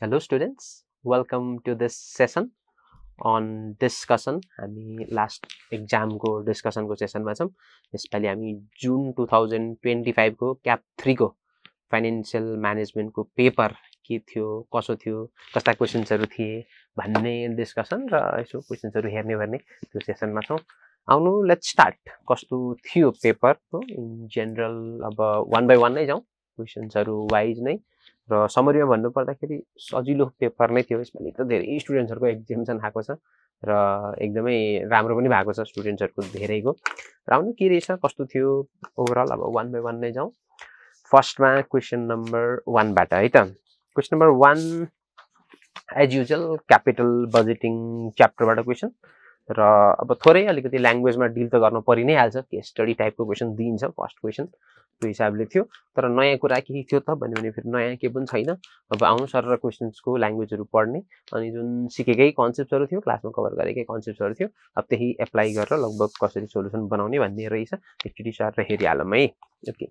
Hello students, welcome to this session on discussion. हामी last एक्जामको डिस्कसनको सेसनमा छौं। यसपालि हामी जुन 2025 को क्याप 3 को फाइनान्शियल म्यानेजमेन्टको पेपर के थियो, कसो थियो, कस्ता क्वेशन्सहरु थिए भन्ने डिस्कसन र यसो क्वेशन्सहरु हेर्ने गर्ने त्यो सेसनमा छौं। आउनु लेट्स स्टार्ट। कस्तो थियो पेपर इन जनरल, अब वन बाइ वन नै जाउँ, क्वेशन्सहरु वाइज नै र समरीमा भन्नु पर्दाखेरि सजिलो पेपर नै थियो। यसपालि त धेरै स्टुडेन्ट्सहरुको एक्जामिनेसन आएको छ र एकदमै राम्रो पनि भएको छ स्टुडेन्ट्सहरुको धेरैको। र आउनु के रहेछ कस्तो थियो ओभरअल, अब वन बाइ वन नै जाउँ। फर्स्टमा क्वेशन नम्बर 1 बाट है त। Question number 1 as usual capital budgeting च्याप्टरबाट क्वेशन र अब थोरै अलिकति ल्याङ्ग्वेजमा डिल त गर्न परि नै हाल्छ, केस स्टडी टाइपको क्वेशन दिइन्छ फर्स्ट क्वेशन, त्यो हिसाबले थियो। तर नयाँ कुरा के थियो त भन्यो भने फेरि नयाँ के पनि छैन। अब आउनु सर र क्वेशन्सको ल्याङ्ग्वेजहरु पढ्ने, अनि जुन सिकेकै कन्सेप्टहरु थियो, क्लासमा कभर गरेकै कन्सेप्टहरु थियो, अब त्यही एप्लाई गरेर लगभग कसरी सोलुसन बनाउने भन्ने रहेछ। एकचोटी सर र हेरिहालौँ है। Okay,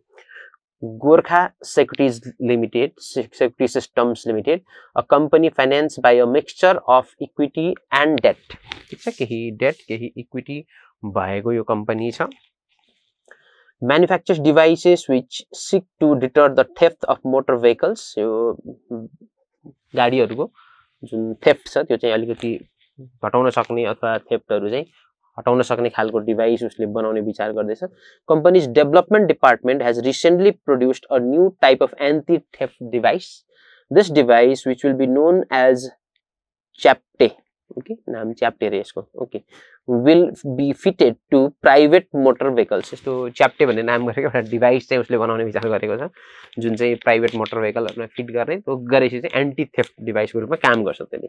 Gorkha securities limited, security systems limited, a company finance by a mixture of equity and debt. ठीक छ, केही डेट केही इक्विटी भएको यो कम्पनी छ। Manufactures devices which seek to deter the theft of motor vehicles। यो गाडीहरुको जुन थेफ्ट छ त्यो चाहिँ अलिकति घटाउन सक्ने अथवा थेफ्टहरु चाहिँ हटाउन सक्ने खालको डिभाइस उसले बनाउने विचार गर्दैछ। Company's development department has recently produced a new type of anti-theft device. This device, which will be known as CHAPTE, okay, नाम च्याप्टे रे यसको, okay, will be fitted to private motor vehicles। यस्तो च्याप्टे भन्ने नाम गरेको एउटा डिभाइस चाहिँ उसले बनाउने विचार गरेको छ, जुन चाहिँ प्राइभेट मोटर भेहिकलहरुमा फिट गर्ने, त्यो गरेपछि चाहिँ एन्टी थेफ्ट डिभाइसको रूपमा काम गर्छ। त्यसले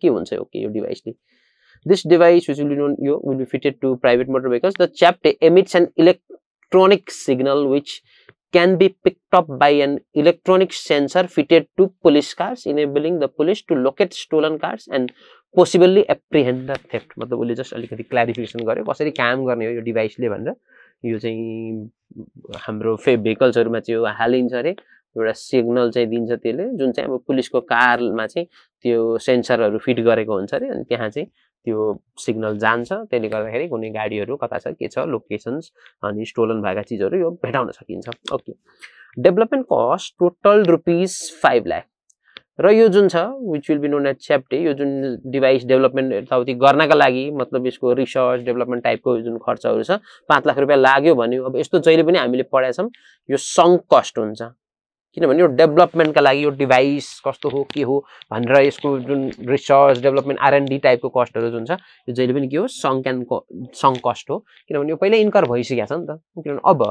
के हुन्छ ओके यो डिभाइसले। This device, which will be known, will be fitted to private motor vehicles. The CHAPTE emits an electronic signal which can be picked up by an electronic sensor fitted to police cars, enabling the police to locate stolen cars and possibly apprehend the theft। मतलब उसले just अलिकति clarification गर्यो कसरी काम गर्ने हो यो डिभाइसले भनेर। यो चाहिँ हाम्रो भेहिकल्सहरुमा चाहिँ यो हालिन्छ रे, एउटा सिग्नल चाहिँ दिन्छ त्यसले, जुन चाहिँ अब पुलिसको कारमा चाहिँ त्यो सेन्सरहरु फिट गरेको हुन्छ रे, अनि त्यहाँ चाहिँ त्यो सिग्नल जान्छ। त्यसले गर्दाखेरि कुनै गाडीहरु कता छ के छ लोकेशन्स अनि स्टोलन भएका चीजहरु यो भेटाउन सकिन्छ। Okay, development cost total ₹5 lakh र यो जुन छ which will be known as CHAPTE, यो जुन डिभाइस डेभलपमेन्ट यताउति गर्नका लागि मतलब यसको रिसर्च डेभलपमेन्ट टाइपको जुन खर्चहरु छ 5 लाख रुपैयाँ लाग्यो भन्यो। अब यस्तो जहिले पनि हामीले पढाएको छौं यो सङ्क कस्ट हुन्छ, किनभने यो डेभलपमेन्टका लागि यो डिभाइस कस्तो हो के हो भनेर यसको जुन रिसर्च डेभलपमेन्ट R&D टाइपको कस्टहरु जुन छ यो जहिले पनि के हो सङ्क कस्ट हो, किनभने यो पहिल्यै इन्कर भइसकेको छ नि त। किनभने अब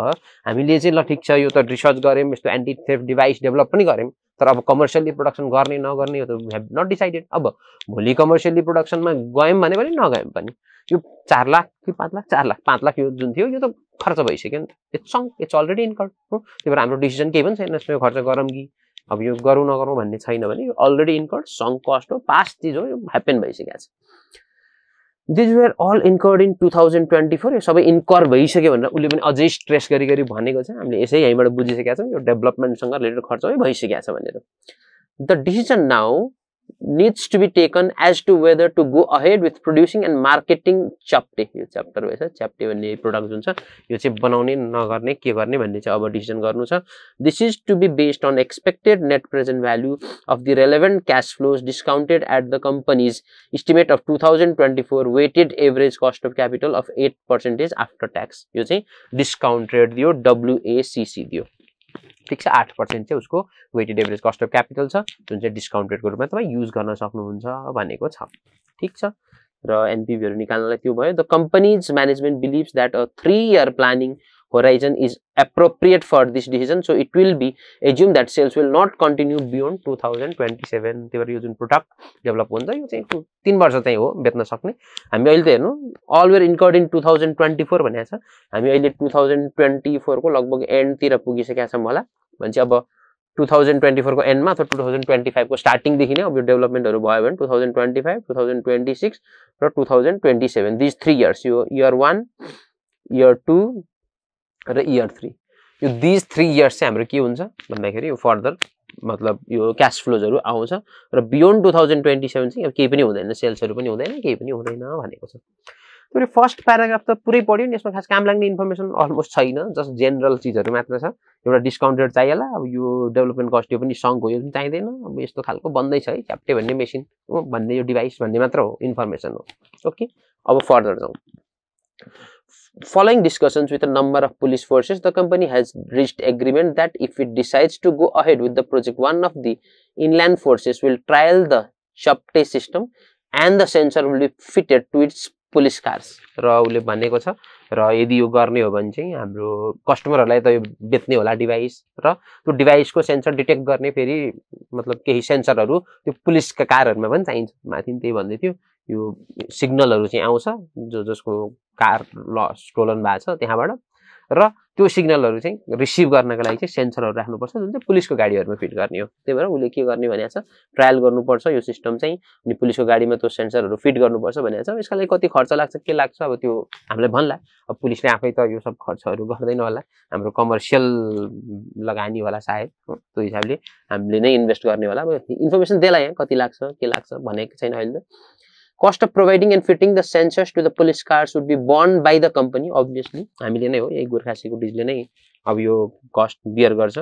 हामीले चाहिँ ल ठीक छ यो त रिसर्च गर्यौं, यस्तो एन्टी थेफ्ट डिभाइस डेभलप पनि गर्यौं, तर अब कमर्शियली प्रोडक्सन गर्ने नगर्ने यो त वी हैव नट डिसाइडेड। अब भोलि कमर्शियली प्रोडक्सनमा गयौं भने पनि नगयौं पनि यो 4 लाख कि 5 लाख 4 लाख 5 लाख यो जुन थियो यो त खर्च भइसक्यो नि त। इट्स अलरेडी इन्कर्ड हो। त्यही भएर हाम्रो डिसिजन केही पनि छैन यसमा खर्च गरौँ कि अब यो गरौँ नगरौँ भन्ने छैन भने यो अलरेडी इन्कर्ड सङ्क कस्ट हो, पास्ट चीज हो, यो ह्यापन भइसकेको छ। These were all incurred in 2024। यो सबै इन्कर भइसक्यो भनेर उले पनि अझै स्ट्रेस गरी भनेको छ। हामीले यसै यहीँबाट बुझिसकेका छौं यो डेभलपमेन्टसँग रिलेटेड खर्च पनि भइसकेको छ भनेर। The decision now needs to be taken as to whether to go ahead with producing and marketing CHAPTE। यो च्याप्टर भएछ, CHAPTE भन्ने प्रोडक्ट जुन छ यो चाहिँ बनाउने नगर्ने के गर्ने भन्ने चाहिँ अब डिसिजन गर्नु छ। This is to be based on expected net present value of the relevant cash flows discounted at the company's estimate of 2024 weighted average cost of capital of 8% after tax। यो चाहिँ डिस्काउन्ट रेट दियो, WACC दियो, ठीक छ। 8% चाहिँ उसको weighted average cost of capital छ, जुन चाहिँ डिस्काउन्ट रेटको रूपमा तपाई युज गर्न सक्नुहुन्छ भनेको छ, ठीक छ। र एनपीभीहरु निकाल्नलाई त्यो भयो। The companies management believes that a 3-year planning horizon is appropriate for this decision, so it will be assumed that sales will not continue beyond 2027। त्यही भएर यो जुन प्रोडक्ट डेभलप हुन्छ यो चाहिँ 3 वर्ष चाहिँ हो बेच्न सक्ने। हामी अहिले त हेर्नु all were incurred in 2024 भनेको छ, हामी अहिले 2024 को लगभग एन्ड तिर पुगिसकेका छौं होला भने चाहिँ अब 2024 को एन्डमा अथवा 2025 को स्टार्टिङ देखि नै अब यो डेभलपमेन्टहरु भयो भने 2025, 2026 र 2027 these 3 years, यो year 1, year 2 र year 3, यो these 3 years चाहिँ हाम्रो के हुन्छ भन्दाखेरि यो फर्दर मतलब यो क्याश फ्लोजहरु आउँछ र बियोन्ड 2027 चाहिँ अब केही पनि हुँदैन सेल्सहरु पनि हुँदैन केही पनि हुँदैन भनेको छ त्यो फर्स्ट प्याराग्राफ त पुरै पढ्यो नि यसमा खास काम लाग्ने इन्फर्मेसन अलमोस्ट छैन जस्ट जेनरल चीजहरु मात्र छ एउटा डिस्काउन्ट रेट चाहिएला अब यो डेभलपमेन्ट कस्ट यो पनि सङ्क हो यो पनि चाहिदैन अब यस्तो खालको बन्दै छ है च्याप्टे भन्ने मेसिन हो भन्ने यो डिभाइस भन्ने मात्र हो इन्फर्मेसन हो ओके अब फर्दर जाउँ Following discussions with a number of police forces, the company has reached agreement that if it decides to go ahead with the project, one of the inland forces will trial the Chapte system and the sensor will be fitted to its police cars. र उले भनेको छ र यदि यो गर्ने हो भने चाहिँ हाम्रो कस्टमरहरुलाई त यो बेच्ने होला डिभाइस र त्यो डिभाइसको सेन्सर डिटेक्ट गर्ने फेरि मतलब केही सेन्सरहरु त्यो पुलिसका कारहरुमा पनि चाहिन्छ माथि त्यही भन्दै थियो यो सिग्नलहरु चाहिँ आउँछ जसको कार स्टोलन भएको छ त्यहाँबाट र त्यो सिग्नलहरु चाहिँ रिसिभ गर्नका लागि चाहिँ सेन्सरहरु राख्नुपर्छ जुन चाहिँ पुलिसको गाडीहरुमा फिट गर्ने हो त्यही भएर उले के गर्ने भनेको छ ट्रायल गर्नुपर्छ यो सिस्टम चाहिँ अनि पुलिसको गाडीमा त्यो सेन्सरहरु फिट गर्नुपर्छ भनेको छ यसका लागि कति खर्च लाग्छ के लाग्छ अब त्यो हामीले भन्ला अब पुलिसले आफै त यो सब खर्चहरु गर्दैन होला हाम्रो कमर्शियल लगानी होला सायद त्यो हिसाबले हामीले नै इन्भेस्ट गर्ने होला अब इन्फर्मेसन देला यहाँ कति लाग्छ के लाग्छ भनेको छैन अहिले Cost of providing and fitting the sensors to the police cars would be borne by the company, obviously. हामीले नै हो यही गोर्खासीको डिजले नै अब यो कस्ट बियर गर्छ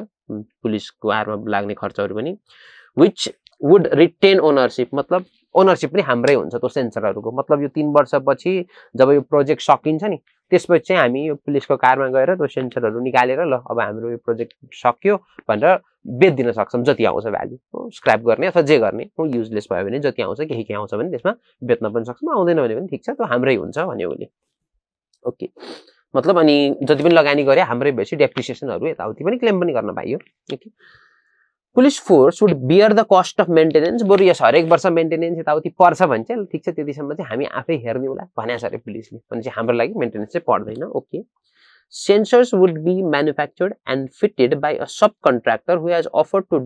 पुलिसको आरमा लाग्ने खर्चहरु पनि which would retain ownership मतलब ओनरशिप पनि हाम्रै हुन्छ त्यो सेन्सरहरुको मतलब यो 3 वर्षपछि जब यो प्रोजेक्ट सकिन्छ नि त्यसपछि चाहिँ हामी यो पुलिसको कारमा गएर त्यो सेन्सरहरु निकालेर ल अब हाम्रो यो प्रोजेक्ट सक्यो भनेर बेच्दिन सक्छौं जति आउँछ भ्यालु स्क्रैप गर्ने अथवा जे गर्ने युजलेस भयो भने जति आउँछ केही आउँछ भने त्यसमा बेच्न पनि सक्छौं आउँदैन भने पनि ठीक छ त्यो हाम्रै हुन्छ भन्यो उले ओके मतलब अनि जति पनि लगानी गरे हाम्रै भएपछि डेप्रिसिएसनहरु यताउति पनि क्लेम पनि गर्न पाइयो okay Police force would bear the cost of maintenance. बरु यस हरेक वर्ष मेन्टेनेन्स यताउति पर्छ भन्छ ठीक छ त्यतिसम्म चाहिँ हामी आफै हेर्ने होला भनेछ अरे पुलिसले भने चाहिँ हाम्रो लागि मेन्टेनेन्स चाहिँ पर्दैन okay Sensors would be manufactured and fitted by a subcontractor who has offered to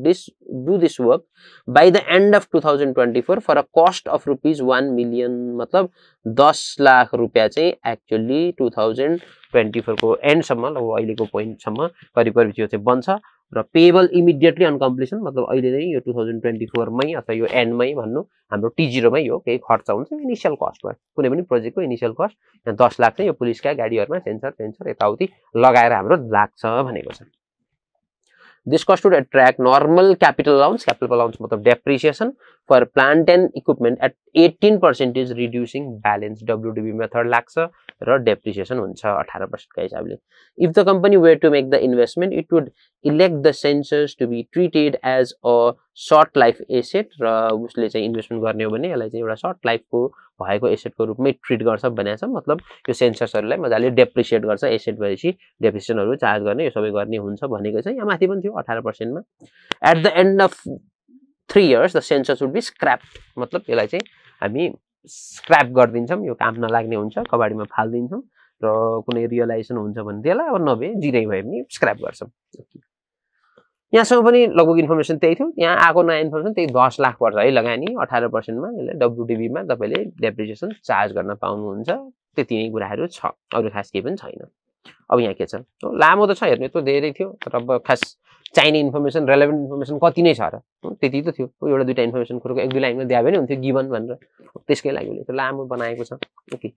do this work by the end of 2024 for a cost of rupees 1 million मतलब 10 लाख रुपैयाँ चाहिँ एक्चुअली 2024 को एन्ड सम्म अब अहिलेको पोइन्ट सम्म करिब करिब यो चाहिँ बन्छ र पेबल इमिडिएटली अन कम्प्लिसन मतलब अहिले नै यो 2024 मै अथवा यो एन्ड मै भन्नु हाम्रो T0 मै हो केही खर्च हुन्छ इनिशियल कस्ट भयो कुनै पनि प्रोजेक्टको इनिशियल कस्ट 10 लाख चाहिँ यो पुलिसका गाडीहरुमा सेन्सर यताउति लगाएर हाम्रो लाग्छ भनेको छ This cost would attract normal capital allowance मतलब depreciation for plant and equipment at 18% is reducing balance WDB method लाग्छ र depreciation हुन्छ 18% का हिसाबले If the company were to make the investment it would elect the sensors to be treated as a short life asset र उसले चाहिँ investment गर्ने हो भने यसलाई चाहिँ एउटा शॉर्ट लाइफ को भएको एसेट को रूपमै ट्रिट गर्छ भनेको छ मतलब यो सेन्सर्सहरुलाई मजाले डेप्रिसिएट गर्छ एसेट भएपछि डेप्रिसिएसनहरु चार्ज गर्ने यो सबै गर्ने हुन्छ भनेको चाहिँ यहाँ माथि पनि थियो 18% मा at the end of 3 years the sensors would be scrapped मतलब यसलाई चाहिँ हामी स्क्रैप गर्दिन्छौं यो काम नलाग्ने हुन्छ कबाडीमा फाल्दिन्छौं र कुनै रियलाइजेसन हुन्छ भने त्यसलाई अब नभए जिरै भए पनि स्क्रैप गर्छौं यहाँसम्म पनि लगभग इन्फर्मेसन त्यही थियो यहाँ आको नयाँ इन्फर्मेसन त्यही 10 लाख पर्छ है लगानी 18% मा यसले WDB मा तपाईले डेप्रिसिएसन चार्ज गर्न पाउनुहुन्छ त्यति नै कुराहरु छ अरु खास केही पनि छैन अब यहाँ के छ लामो त छ हेर्नु त धेरै थियो तर अब खास चाहिने इन्फर्मेसन रेलेभेन्ट इन्फर्मेसन कति नै छ र त्यति त थियो एउटा दुईटा इन्फर्मेसन कुरोको एक दुई लाइनमा दिए पनि हुन्थ्यो गिवन भनेर त्यसकै लागि उले त लामो बनाएको छ okay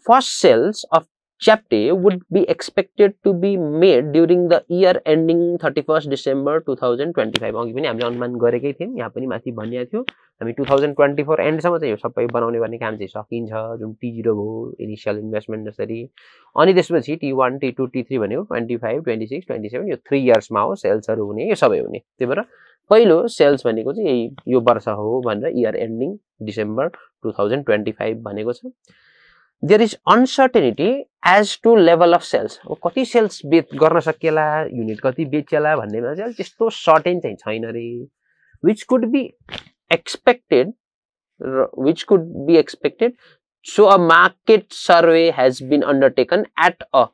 first sales of Chapte would be expected to be made during the year ending 31st December 2025 अघि पनि हामीले अनुमान गरेकै थियौं यहाँ पनि माथि भनिएको थियो हामी 2024 एन्ड सम्म चाहिँ यो सबै बनाउने गर्ने काम चाहिँ सकिन्छ जुन T0 हो इनिशियल इन्भेस्टमेन्ट जसरी अनि त्यसपछि T1 T2 T3 भनेको 25 26 27 यो 3 इयर्स मा हो सेल्सहरु हुने यो सबै हुने त्यही भएर पहिलो सेल्स भनेको चाहिँ यो वर्ष हो भनेर इयर एन्डिङ डिसेम्बर 2025 भनेको छ There is uncertainty as to level of sales. कति सेल्स गर्न सकिएला युनिट कति बेचेला भन्नेमा चाहिँ त्यस्तो सर्टेन चाहिँ छैन रे which could be expected so a market survey has been undertaken at a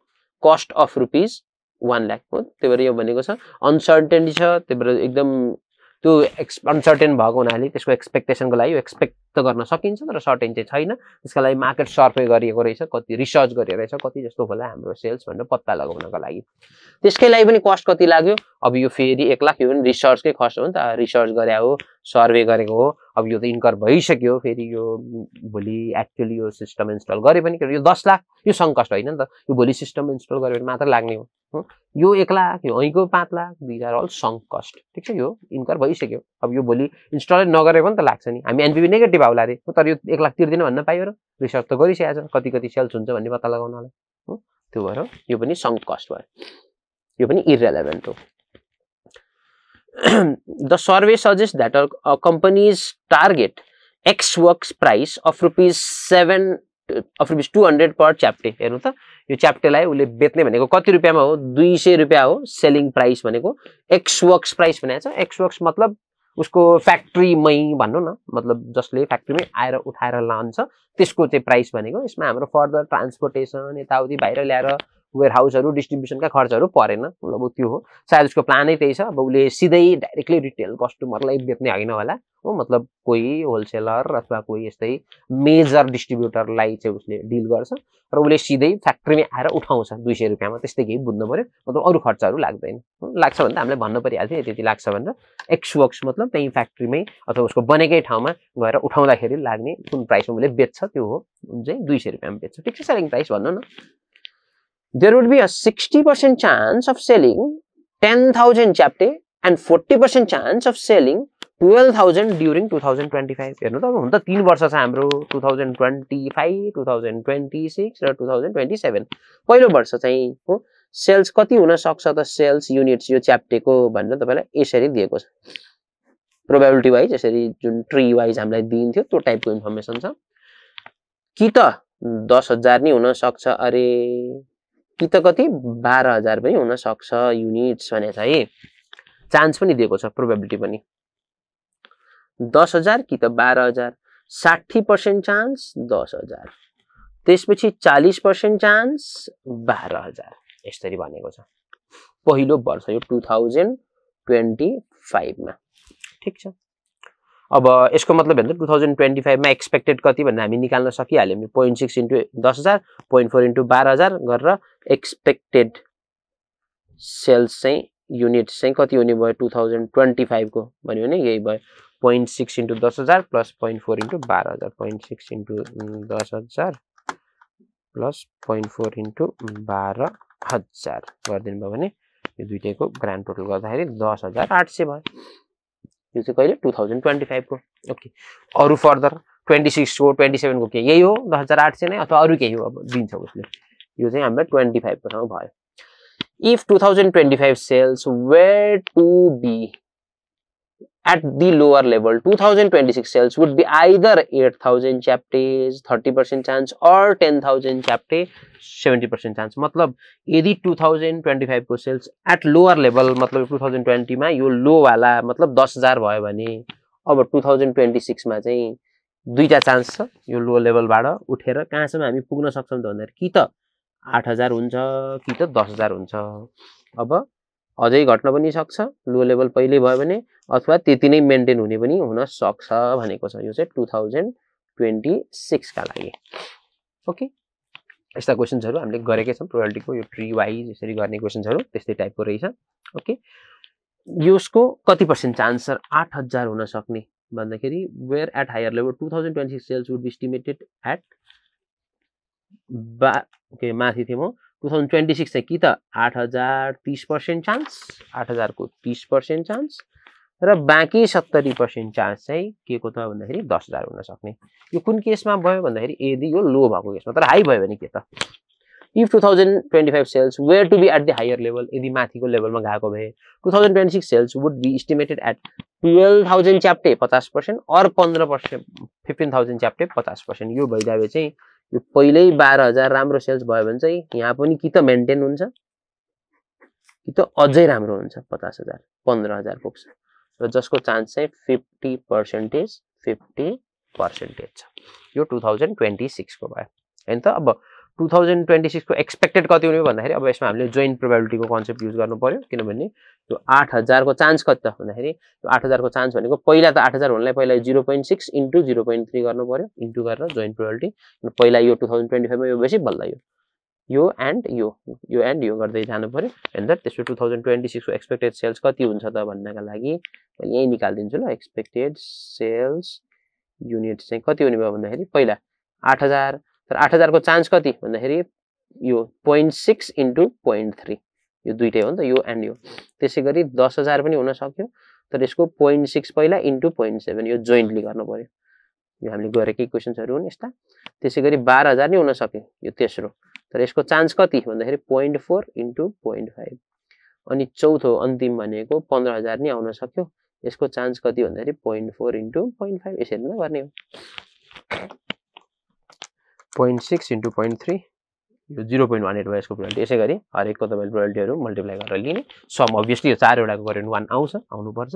cost of rupees 1 lakh हो त्यही भएर यो भनेको छ अनसर्टेनिटी छ त्यही भएर एकदम त्यो अनसर्टेन भएको हुनाले त्यसको एक्सपेक्टेसनको लागि यो एक्सपेक्ट त गर्न सकिन्छ तर सर्टेन चाहिँ छैन त्यसका लागि मार्केट सर्वे गरिएको रहेछ कति रिसर्च गरिएको रहेछ कति जस्तो होला हाम्रो सेल्स भनेर पत्ता लगाउनको लागि त्यसकै लागि पनि कस्ट कति लाग्यो अब यो फेरि 1 लाख यो पनि रिसर्चकै खर्च हो नि त रिसर्च गरे हो सर्वे गरेको हो अब यो त इन्कर भइसक्यो फेरि यो भोलि एक्चुअली यो सिस्टम इन्स्टल गरे पनि यो 10 लाख यो सङ्क कस्ट होइन नि त यो भोलि सिस्टम इन्स्टल गरे भने मात्र लाग्ने हो यो 1 लाख यो ऐको 5 lakh these are all sunk cost ठीक छ यो इन्कर भइसक्यो अब यो भोलि इन्स्टल नगरे पनि त लाग्छ नि हामी एनपीवी नेगेटिभ आउला रे तर यो 1 लाख तिर्दिन भन्न पाइयो र रिसर्च त गरिसकेको छ कति कति सेल्स हुन्छ भन्ने पत्ता लगाउनलाई त्यो भएर यो पनि सङ्क कस्ट भयो यो पनि इर्रेलेभेन्ट हो The survey suggests that a company's target X works price of rupees 200 per chapter हेर्नु त यो च्याप्टेलाई उले बेच्ने भनेको कति रुपैयाँमा हो 200 रुपैयाँ हो सेलिङ प्राइस भनेको X works प्राइस भनेको छ X works मतलब उसको फ्याक्ट्रीमै भन्नु न मतलब जसले फ्याक्ट्रीमै आएर उठाएर लान्छ त्यसको चाहिँ प्राइस भनेको यसमा हाम्रो फर्दर ट्रान्सपोर्टेसन यताउति बाहिर ल्याएर वेयरहाउसहरु डिस्ट्रिब्युसनका खर्चहरु परेन मतलब त्यो हो सायद उसको प्लानै त्यही छ अब उले सिधै डाइरेक्टली रिटेल कस्टमरलाई बेच्ने हैन होला हो मतलब कोही होलसेलर अथवा कोही यस्तै मेजर डिस्ट्रिब्युटरलाई चाहिँ उसले डिल गर्छ र उले सिधै फ्याक्ट्रीमै आएर उठाउँछ 200 रुपैयाँमा त्यस्तै केही बुझ्नु पर्यो मतलब अरु खर्चहरु लाग्दैन लाग्छ भने त हामीले भन्न परिहाल्थ्यो त्यति लाग्छ भनेर एक्स वर्क्स मतलब त्यही फ्याक्ट्रीमै अथवा उसको बनेकै ठाउँमा गएर उठाउँदाखेरि लाग्ने कुन प्राइसमा उले बेच्छ त्यो हो चाहिँ 200 रुपैयाँमा बेच्छ ठीक छ सेलिङ प्राइस भन्नु न There would be a 60% chance of selling 10,000 chapter and 40% chance of selling 12,000 during 2025. हेर्नु त हुन त 3 वर्ष छ हाम्रो 2025, 2026 र 2027. पहिलो वर्ष चाहिँ हो सेल्स कति हुन सक्छ त सेल्स युनिट्स यो च्याप्टेको भनेर तपाईलाई यसरी दिएको छ. प्रोबेबिलिटी वाइज यसरी जुन ट्री वाइज हामीलाई दिइन्थ्यो त्यो टाइपको इन्फर्मेसन छ. कि त 10,000 नि हुन सक्छ अरे कि त कति 12,000 पनि हुन सक्छ युनिट्स भने चाहिँ चान्स पनि दिएको छ प्रोबेबिलिटी पनि 10,000 कि त 12,000 60% चान्स 10,000 त्यसपछि 40% चान्स 12,000 यसरी भनेको छ पहिलो वर्ष यो 2025 मा ठीक छ. अब यसको मतलब हेर्नु 2025 मा एक्सपेक्टेड कति भन्ने हामी निकाल्न सकिहाल्यौं 0.6 into 10,000 0.4 into 12,000 गरेर एक्सपेक्टेड सेल्स चाहिँ युनिट्स चाहिँ कति हुने भयो 2025 को भन्यो भने यही भयो 0.6 into 10,000 plus 0.4 into 12,000 0.6 into 10,000 plus 0.4 into 12,000 गर्दिनु भयो भने यो दुईटैको ग्रान्ड टोटल गर्दाखेरि 10,800 भयो. यो चाहिँ कहिले 2025 को ओके. अरु फर्दर 26 को 27 को के यही हो 10,800 नै अथवा अरु केही हो अब दिन्छ उसले यो चाहिँ हाम्रो 25 को ठाउँ भयो. If 2025 sales were to be at the lower level 2026 sales would be either 8,000 chapters 30% chance or 10,000 chapter 70% chance मतलब यदि 2025 को सेल्स एट लोअर लेभल मतलब 2020 मा यो लो वाला मतलब 10,000 भयो भने अब 2026 मा चाहिँ दुईटा चान्स छ यो लो लेभलबाट उठेर कहाँसम्म हामी पुग्न सक्छौं त भन्दाखेरि कि त 8,000 हुन्छ कि त 10,000 हुन्छ. अब अझै घट्न पनि सक्छ लो लेभल पहिले भयो भने अथवा त्यति नै मेन्टेन हुने पनि हुन सक्छ भनेको छ यो चाहिँ 2026 का लागि. ओके यस्ता क्वेशन्सहरु हामीले गरेकै छौं प्रोबेबिलिटीको यो ट्री वाइज यसरी गर्ने क्वेशन्सहरु त्यस्तै टाइपको रहेछ. ओके यसको कति % चान्स 8,000 हुन सक्ने भन्दाखेरि where at higher level 2026 sales would be estimated at okay माथि थिए म 2026 चाहिँ कि त 8,000 30% चान्स 8,000 को 30% चान्स र बाँकी 70% चान्स चाहिँ के को त भन्दाखेरि 10,000 हुन सक्ने. यो कुन केसमा भयो भन्दाखेरि यदि यो लो भएको केसमा तर हाई भयो भने के त if 2025 sales were to be at the higher level यदि माथिको लेभलमा गएको भए 2026 sales would be estimated at 12,000 च्याप्टे 50% or 15% 15,000 च्याप्टे 50% यो भइदाबे चाहिँ यो पहिल्यै 12,000 राम्रो सेल्स भयो भने चाहिँ यहाँ पनि कि त मेन्टेन हुन्छ कि त अझै राम्रो हुन्छ 50,000 15,000 पुग्छ र जसको चान्स चाहिँ 50% छ यो 2026 को भयो हैन त. अब 2026 को एक्सपेक्टेड कति हुने भन्दाखेरि अब यसमा हामीले जोइन्ट प्रोबेबिलिटीको कन्सेप्ट युज गर्नु पर्यो किनभने त्यो 8000 को चान्स कति त भन्दाखेरि त्यो 8000 को चान्स भनेको पहिला त 8000 हुनलाई पहिला 0.6 इन्टु 0.3 गर्नु पर्यो इन्टु गरेर जोइन्ट प्रोबेबिलिटी पहिला यो 2025 मा यो बेसी बल्ल यो एन्ड यो गर्दै जानु पर्यो एन्ड त्यसो 2026 को एक्सपेक्टेड सेल्स कति हुन्छ त भन्नका लागि मैले यही निकाल्दिन्छु ल एक्सपेक्टेड सेल्स युनिट चाहिँ कति हुने भयो भन्दाखेरि पहिला 8000 तर 8000 को चान्स कति भन्दाखेरि यो 0.6 इन्टु 0.3 यो दुईटै हो नि त यो एन्ड यो त्यसैगरी 10000 पनि हुन सक्यो तर यसको 0.6 पहिला इन्टु 0.7 यो जोइन्टली गर्नु पर्यो यो हामीले गरेकै क्वेशन्सहरु हुन् यस्ता त्यसैगरी 12000 नि हुन सक्यो यो तेस्रो तर यसको चान्स कति भन्दाखेरि 0.4 इन्टु 0.5 अनि चौथो अन्तिम भनेको 15000 नि आउन सक्यो यसको चान्स कति भन्दाखेरि 0.4 इन्टु 0.5 यसरी नै गर्ने हो 0.6 इन्टु 0.3 यो 0.18 भयो यसको प्रोबेबिलिटी यसैगरी हरेकको तपाईले प्रोबेबिलिटीहरु मल्टिप्लाई गरेर लिने सम अभियसली यो चार वटाको गर्यो भने 1 आउँछ आउनु पर्छ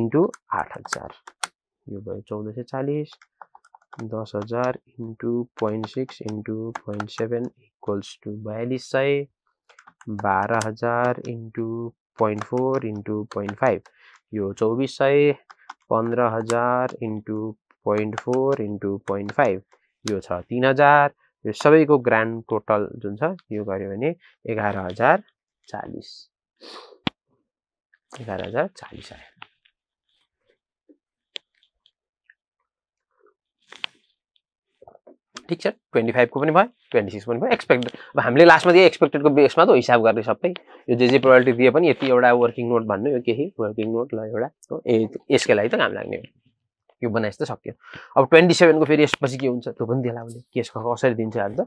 इन्टु 8000 यो भयो 1440 10000 into 0.6 into 0.7 equals to 4200 12000 into 0.4 into 0.5 यो 2400 15000 इन्टु 0.4 इन्टु 0.5 यो छ 3000 यो सबैको ग्रान्ड टोटल जुन छ यो गर्यो भने 11040 आयो ठीक छ 25 को पनि भयो 26 पनि भयो एक्सपेक्टेड अब हामीले लास्टमा दिए एक्सपेक्टेड को बेसमा त हिसाब गर्ने सबै यो जे प्रोबेबिलिटी दिए पनि यति एउटा वर्किङ नोट भन्नु यो केही वर्किङ नोट ल एउटा हो यसकै लागि त काम लाग्ने हो यो बनाइस त सक्यो अब 27 को फेरि यसपछि के हुन्छ त्यो पनि देला भने केस कसरी दिन्छ हाल त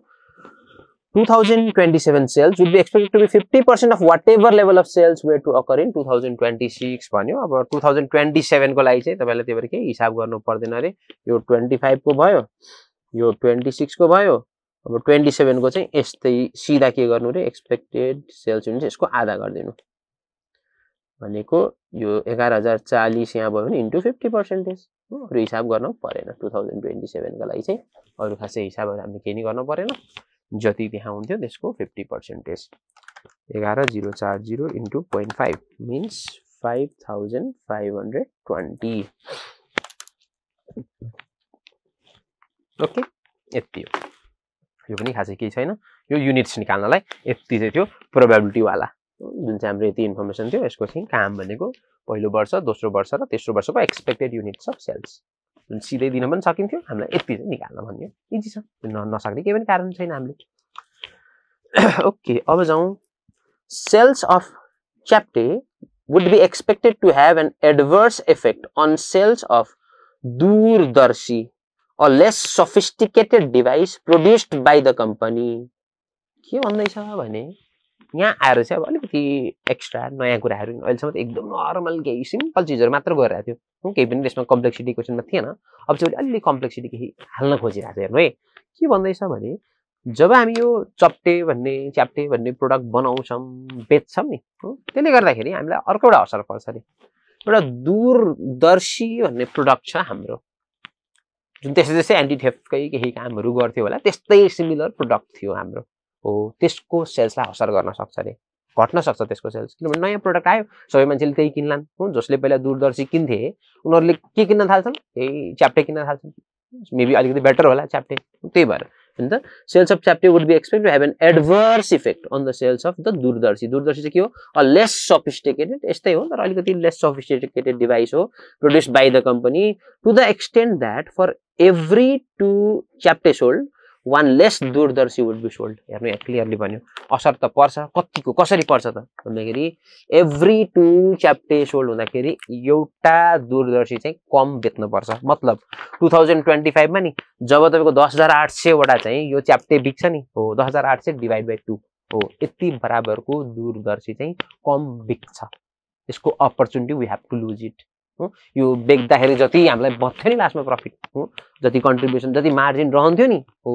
2027 sales would be expected to be 50% of whatever level of sales were to occur in 2026 भन्यो अब 2027 को लागि चाहिँ तपाईले त्यही भएर के हिसाब गर्नु पर्दैन रे यो 25 को भयो यो 26 को भयो अब 27 को चाहिँ यस्तै सिधा के गर्नु रे एक्सपेक्टेड सेल्स युनिट यसको आधा गर्दिनु भनेको यो 11040 यहाँ भयो भने इन्टु 50% अरु हिसाब गर्न परेन 2027 को लागि चाहिँ अरु खासै हिसाबहरु हामीले के नि गर्न परेन जति त्यहाँ हुन्थ्यो त्यसको 50% 11040 इन्टु 0.5 means 5520 ओके यति हो यो पनि खासै केही छैन यो युनिट्स निकाल्नलाई यति चाहिँ थियो प्रोबेबिलिटी वाला जुन चाहिँ हाम्रो यति इन्फर्मेसन थियो यसको चाहिँ काम भनेको पहिलो वर्ष दोस्रो वर्ष र तेस्रो वर्षको एक्सपेक्टेड युनिट्स अफ सेल्स जुन सिधै दिन पनि सकिन्थ्यो हामीलाई यति चाहिँ निकाल्न भन्यो इजी छ नसक्ने केही पनि कारण छैन हामीले ओके अब जाउँ सेल्स अफ च्याप्टे would be expected to have an adverse effect on sales of दूरदर्शी a less sophisticated device produced by the company के भन्दैछ भने यहाँ आएर चाहिँ अब अलिकति एक्स्ट्रा नयाँ कुराहरु अहिलेसम्म त एकदम नर्मल केही सिम्पल चीजहरु मात्र गरिरहेको थियो केही पनि त्यसमा कम्प्लेक्सिटी क्वेशनमा थिएन अब चाहिँ अलि कम्प्लेक्सिटी केही हाल्न खोजिरहेको छ हेर्नु है के भन्दैछ भने जब हामी यो च्याप्टे भन्ने प्रोडक्ट बनाउँछौं बेच्छौं नि त्यसले गर्दाखेरि हामीलाई अर्को एउटा असर पर्छ रे एउटा दूरदर्शी भन्ने प्रोडक्ट छ हाम्रो जुन त्यसै एन्टी थेफ्टकै केही कामहरु गर्थ्यो होला त्यस्तै सिमिलर प्रोडक्ट थियो हाम्रो हो त्यसको सेल्सलाई असर गर्न सक्छ रे घट्न सक्छ त्यसको सेल्स किनभने नयाँ प्रोडक्ट आयो सबै मान्छेले त्यही किन्लान् हो जसले पहिला दूरदर्शी किन्थे उनीहरुले के किन्न थाल्छन् त्यही च्याप्टे किन्न थाल्छन् मेबी अलिकति बेटर होला च्याप्टे त्यही भएर and the sales of च्याप्टे would be expected to have an adverse effect on the sales of the दूरदर्शी चाहिँ के हो a less sophisticated यस्तै हो तर अलिकति less sophisticated device हो produced by the company to the extent that for every 2 च्याप्टे sold one less दूरदर्शी would be sold हेर्नु यहाँ क्लियरली भन्यो असर त पर्छ कतिको कसरी पर्छ त भन्दाखेरि every 2 च्याप्टे सोल्ड हुँदाखेरि एउटा दूरदर्शी चाहिँ कम बेच्नु पर्छ मतलब 2025 मा नि जब तपाईको 10800 वटा चाहिँ यो च्याप्टे बिक्छ नि हो 10800 डिवाइड बाइ 2 हो यति बराबरको दूरदर्शी चाहिँ कम बिक्छ यसको opportunity we have to lose it यो बेच्दाखेरि जति हामीलाई बच्थ्यो नि लास्टमा प्रफिट हो जति कन्ट्रिब्युसन जति मार्जिन रहन्थ्यो नि हो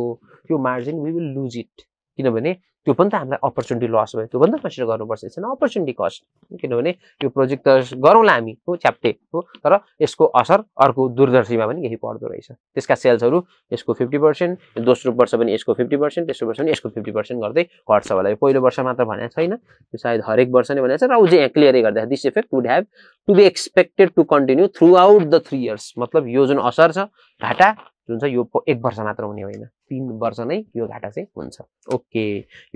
त्यो margin we will lose it किनभने त्यो पनि त हामीलाई अपर्च्युनिटी लस भयो, त्यो पनि त कन्सिडर गर्नुपर्छ। यसमा अपर्च्युनिटी कस्ट, किनभने यो प्रोजेक्ट त गरौँला हामी हो च्याप्टे हो, तर यसको असर अर्को दूरदर्शीमा पनि केही पर्दो रहेछ। त्यसका सेल्सहरू यसको 50%, दोस्रो वर्ष पनि यसको 50%, तेस्रो वर्ष पनि यसको 50% गर्दै घट्छ होला। यो पहिलो वर्ष मात्र भनेको छैन, यो सायद हरेक वर्ष नै भनेको छ। र उ चाहिँ यहाँ क्लियरै गर्दा this effect would have to be expected to continue throughout the 3 years. मतलब यो जुन असर छ घाटा जुन छ यो 1 वर्ष मात्र हुने होइन, 3 वर्ष नै यो घाटा चाहिँ हुन्छ। ओके,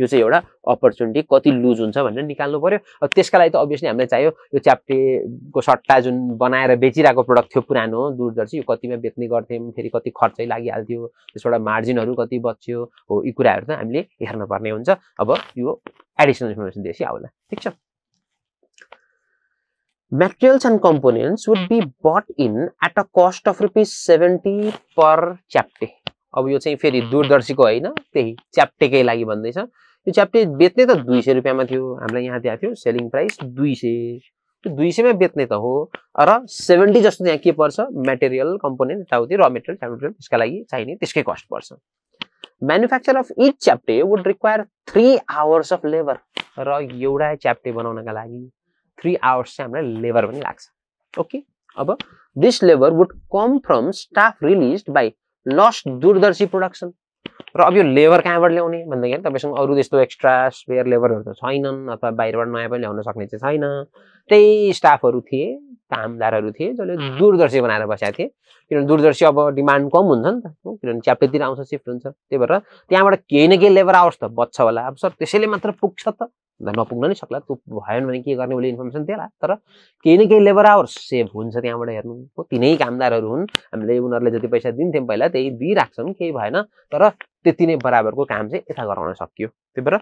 यो चाहिँ एउटा अपर्च्युनिटी कति लुज हुन्छ भनेर निकाल्नु पर्यो। त्यसका लागि त अभियसली हामीलाई चाहियो यो च्याप्टेको सट्टा जुन बनाएर बेचिरहेको प्रडक्ट थियो पुरानो दूरदर्शी, यो कतिमा बेच्ने गर्थ्यौँ, फेरि कति खर्चै लागिहाल्थ्यो, त्यसबाट मार्जिनहरू कति बच्यो हो, यी कुराहरू त हामीले हेर्न पर्ने हुन्छ। अब यो एडिसनल इन्फर्मेसन दिएपछि आउला, ठिक छ। Materials and components would be bought in at a cost of ₹70 per च्याप्टे। अब यो चाहिँ फेरि दूरदर्शीको होइन, त्यही च्याप्टेकै लागि भन्दैछ। यो च्याप्टे बेच्ने त 200 रुपियाँमा थियो, हामीलाई यहाँ दिएको थियो सेलिङ प्राइस 200, त्यो 200 मा बेच्ने त हो, र 70 जस्तो यहाँ के पर्छ, मटेरियल कम्पोनेन्ट यताउति र मटेरियल क्यापिटल त्यसका लागि चाहिने त्यसकै कस्ट पर्छ। म्यानुफ्याक्चर अफ इच च्याप्टे would require 3 hours of labour. र एउटा च्याप्टे बनाउनका लागि 3 आवर्स चाहिँ हामीलाई लेबर पनि लाग्छ। ओके, अब this labour would come from staff released by lost दूरदर्शी प्रोडक्सन। र अब यो लेबर कहाँबाट ल्याउने भन्दाखेरि तपाईसँग अरू त्यस्तो एक्स्ट्रा स्पेयर लेबरहरू त छैनन्, अथवा बाहिरबाट नयाँ पनि ल्याउन सक्ने चाहिँ छैन। त्यही स्टाफहरू थिए, कामदारहरू थिए जसले दूरदर्शी बनाएर बसेका थिए। किनभने दूरदर्शी अब डिमान्ड कम हुन्छ नि त, किनभने च्याप्टेतिर आउँछ, सिफ्ट हुन्छ, त्यही भएर त्यहाँबाट केही न केही लेबर आवर्स त बच्छ होला। अब सर त्यसैले मात्र पुग्छ त, नपुग्न नै सक्ला, त्यो भएन भने के गर्ने उसले इन्फर्मेसन दिएला, तर केही न केही लेबर आवर्स सेभ हुन्छ त्यहाँबाट। हेर्नु हो, तिनै कामदारहरू हुन्, हामीले उनीहरूले जति पैसा दिन्थ्यौँ पहिला त्यही दिइराख्छौँ, केही भएन, तर त्यति नै बराबरको काम चाहिँ यता गराउन सकियो। त्यही भएर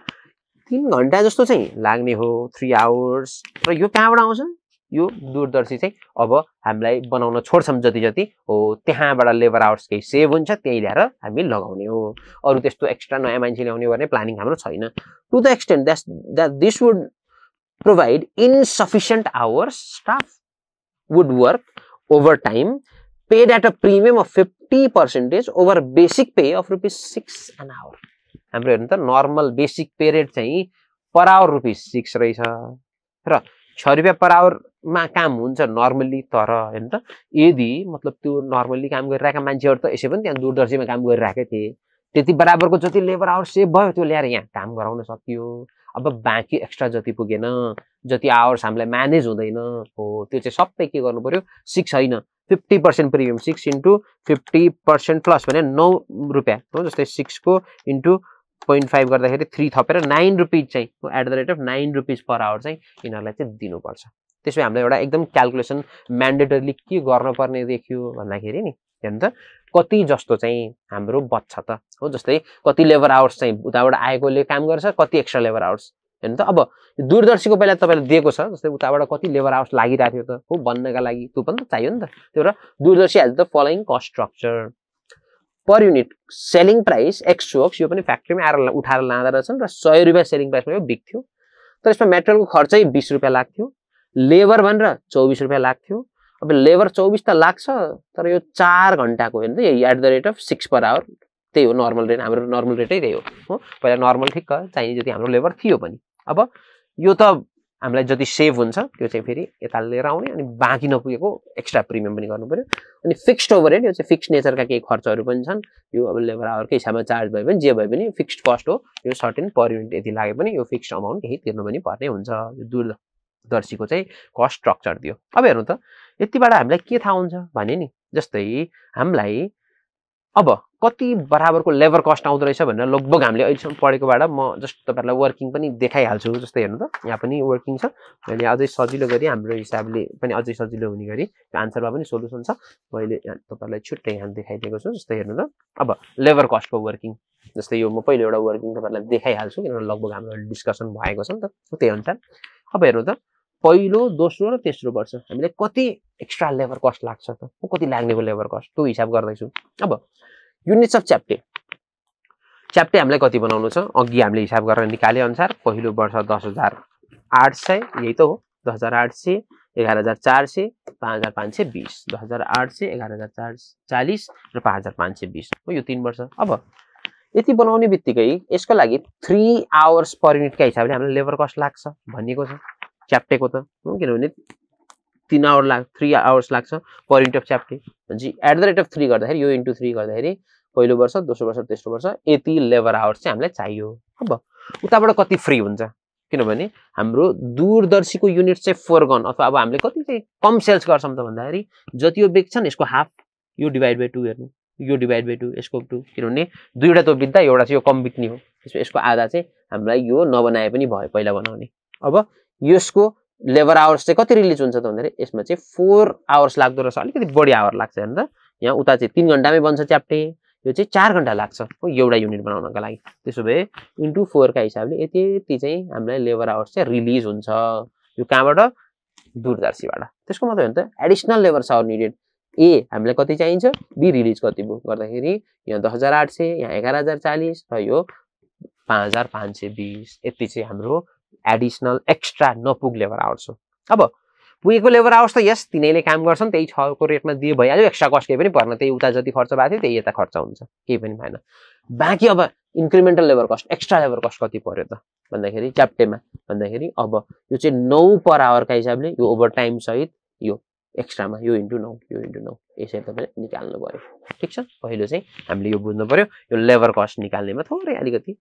3 घन्टा जस्तो चाहिँ लाग्ने हो, 3 आवर्स। र यो कहाँबाट आउँछ, यो दूरदर्शी चाहिँ अब हामीलाई बनाउन छोड्छौँ जति जति हो, त्यहाँबाट लेबर आवर्स केही सेभ हुन्छ, त्यही ल्याएर हामी लगाउने हो। अरू त्यस्तो एक्स्ट्रा नयाँ मान्छे ल्याउने गर्ने प्लानिङ हाम्रो छैन। To the extent that this would provide insufficient hours, staff would work overtime paid at a premium of 50% over basic pay of ₹6 an hour. हाम्रो हेर्नु त नर्मल बेसिक पे रेट चाहिँ पर आवर ₹6 रहेछ, र 6 रुपियाँ पर आवरमा काम हुन्छ नर्मल्ली। तर हेर्नु त यदि मतलब त्यो नर्मल्ली काम गरिरहेका मान्छेहरू त यसै पनि त्यहाँ दूरदर्शीमा काम गरिरहेकै थिए, त्यति बराबरको जति लेबर आवर सेभ भयो त्यो ल्याएर यहाँ काम गराउन सकियो। अब बाँकी एक्स्ट्रा जति पुगेन, जति आवर्स हामीलाई म्यानेज हुँदैन हो, त्यो चाहिँ सबै के गर्नु पर्यो, 6 होइन 50% प्रिमियम, 6 इन्टु 50% प्लस भने 9 रुपियाँ हो। जस्तै 6 को इन्टु 0.5 गर्दाखेरि 3 थपेर 9 रुपिज चाहिँ at the rate of 9 rupees per hour चाहिँ यिनीहरूलाई चाहिँ दिनुपर्छ। त्यसपछि हामीलाई एउटा एकदम क्यालकुलेसन म्यान्डेटरली के गर्नुपर्ने देखियो भन्दाखेरि नि, हेर्नु त कति जस्तो चाहिँ हाम्रो बच्छ त हो। जस्तै कति लेबर आवर्स चाहिँ उताबाट आएकोले काम गर्छ, कति एक्स्ट्रा लेबर आवर्स। हेर्नु त अब दूरदर्शीको पहिला तपाईँले दिएको छ, जस्तै उताबाट कति लेबर आवर्स लागिरहेको थियो त हो बन्नका लागि, त्यो पनि त चाहियो नि त। त्यही भएर Durdarshi has the following cost structure. Per unit selling price ex works, यो पनि फ्याक्ट्रीमा आएर उठाएर लाँदा रहेछन्, र 100 रुपियाँ सेलिङ प्राइसमा यो बिक्थ्यो। तर यसमा मेटेरियलको खर्चै 20 रुपियाँ लाग्थ्यो, लेबर भनेर 24 रुपियाँ लाग्थ्यो। अब लेबर 24 त लाग्छ, तर यो 4 घन्टाको हेर्नु त at the rate of 6 per hour, त्यही हो नर्मल रेट। हाम्रो नर्मल रेटै त्यही हो। पहिला नर्मल ठिक्क चाहिने जति हाम्रो लेबर थियो पनि। अब यो त हामीलाई जति सेभ हुन्छ त्यो चाहिँ फेरि यता लिएर आउने, अनि बाँकी नपुगेको एक्स्ट्रा प्रिमियम पनि गर्नु पर्यो। अनि फिक्स्ड ओभरहेड, यो चाहिँ फिक्स्ड नेचरका केही खर्चहरू पनि छन्। यो अब लेबर आवरकै हिसाबमा चार्ज भए पनि जे भए पनि फिक्स्ड कस्ट हो, यो सर्टेन पर युनिट यति लागे पनि यो फिक्स्ड अमाउन्ट केही तिर्नु पनि पर्ने हुन्छ। यो दूरदर्शीको चाहिँ कस्ट स्ट्रक्चर दियो। अब हेर्नु त यतिबाट हामीलाई के थाहा हुन्छ भने नि, जस्तै हामीलाई अब कति बराबरको लेबर कस्ट आउँदो रहेछ भनेर लगभग हामीले अहिलेसम्म पढेकोबाट म जस्ट तपाईँहरूलाई वर्किङ पनि देखाइहाल्छु। जस्तै हेर्नु त यहाँ पनि वर्किङ छ, मैले अझै सजिलो गरी हाम्रो हिसाबले पनि अझै सजिलो हुने गरी आन्सरमा पनि सोलुसन छ, मैले यहाँ तपाईँलाई छुट्टै यहाँ देखाइदिएको छु। जस्तै हेर्नु त अब लेबर कस्टको वर्किङ, जस्तै यो म पहिलो एउटा वर्किङ तपाईँलाई देखाइहाल्छु किनभने लगभग हाम्रो डिस्कसन भएको छ नि त, त्यही अनुसार। अब हेर्नु त पहिलो, दोस्रो र तेस्रो वर्ष हामीले कति एक्स्ट्रा लेबर कस्ट लाग्छ त, कति लाग्नेको लेबर कस्ट त्यो हिसाब गर्दैछु। अब युनिट्स अफ च्याप्टे, च्याप्टे हामीलाई कति बनाउनु छ अघि हामीले हिसाब गरेर निकाले अनुसार पहिलो वर्ष 10,800, यही त हो 10,800, 11,400, 5,520, 10,800, 11,440 र 5,520 हो यो 3 वर्ष। अब यति बनाउने बित्तिकै यसको लागि 3 आवर्स पर युनिटका हिसाबले हामीलाई लेबर कस्ट लाग्छ भनिएको छ च्याप्टेको त हो किनभने 3 आवर्स लाग्छ पर युनिट अफ च्याप्टे भनेपछि एट द रेट अफ 3 गर्दाखेरि यो इन्टु 3 गर्दाखेरि पहिलो वर्ष दोस्रो वर्ष तेस्रो वर्ष यति लेबर आवर्स चाहिँ हामीलाई चाहियो। अब उताबाट कति फ्री हुन्छ किनभने हाम्रो दूरदर्शीको युनिट चाहिँ फोरगन अथवा अब हामीले कति चाहिँ कम सेल्स गर्छौँ त भन्दाखेरि जति यो बेच्छन् यसको हाफ यो डिभाइड बाइ 2 हेर्नु यो डिभाइड बाइ 2 यसको 2 किनभने दुईवटा त बित्दा एउटा चाहिँ यो कम बिक्नी हो यसको आधा चाहिँ हामीलाई यो नबनाए पनि भयो पहिला बनाउने। अब यसको लेबर आवर्स चाहिँ कति रिलिज हुन्छ त भन्दाखेरि यसमा चाहिँ 4 आवर्स लाग्दो रहेछ अलिकति बढी आवर लाग्छ हेर्नु त यहाँ उता चाहिँ 3 घण्टामै बन्छ च्याप्टे यो चाहिँ 4 घण्टा लाग्छ हो एउटा युनिट बनाउनका लागि त्यसो भए इन्टु 4 का हिसाबले यति चाहिँ हामीलाई लेबर आवर्स चाहिँ रिलिज हुन्छ यो कहाँबाट दूरदर्शीबाट। त्यसको मतलब हो नि त एडिसनल लेबर आवर निडेड ए हामीलाई कति चाहिन्छ बी रिलिज कति भयो गर्दाखेरि यहाँ 10,800 यहाँ 11,040 र यो 5,520 यति चाहिँ हाम्रो एडिसनल एक्स्ट्रा नपुग लेबर आवर्स हो। अब पुगेको लेबर आवर्स त यस तिनीले काम गर्छन् त्यही 6 को रेटमा दिए भइहाल्यो एक्स्ट्रा कस्ट केही पनि पर्न त्यही उता जति खर्च भएको थियो त्यही यता खर्च हुन्छ केही पनि भएन। बाँकी अब incremental labour cost extra labour cost कति पर्यो त भन्दाखेरि च्याप्टेमा भन्दाखेरि अब यो चाहिँ 9 पर आवरका हिसाबले यो ओभर टाइम सहित यो एक्स्ट्रामा यो इन्टु 9 यो इन्टु 9 यसरी तपाईले निकाल्नु पर्यो। ठिक छ पहिलो चाहिँ हामीले यो बुझ्नु पर्यो यो लेबर कस्ट निकाल्नेमा थोरै अलिकति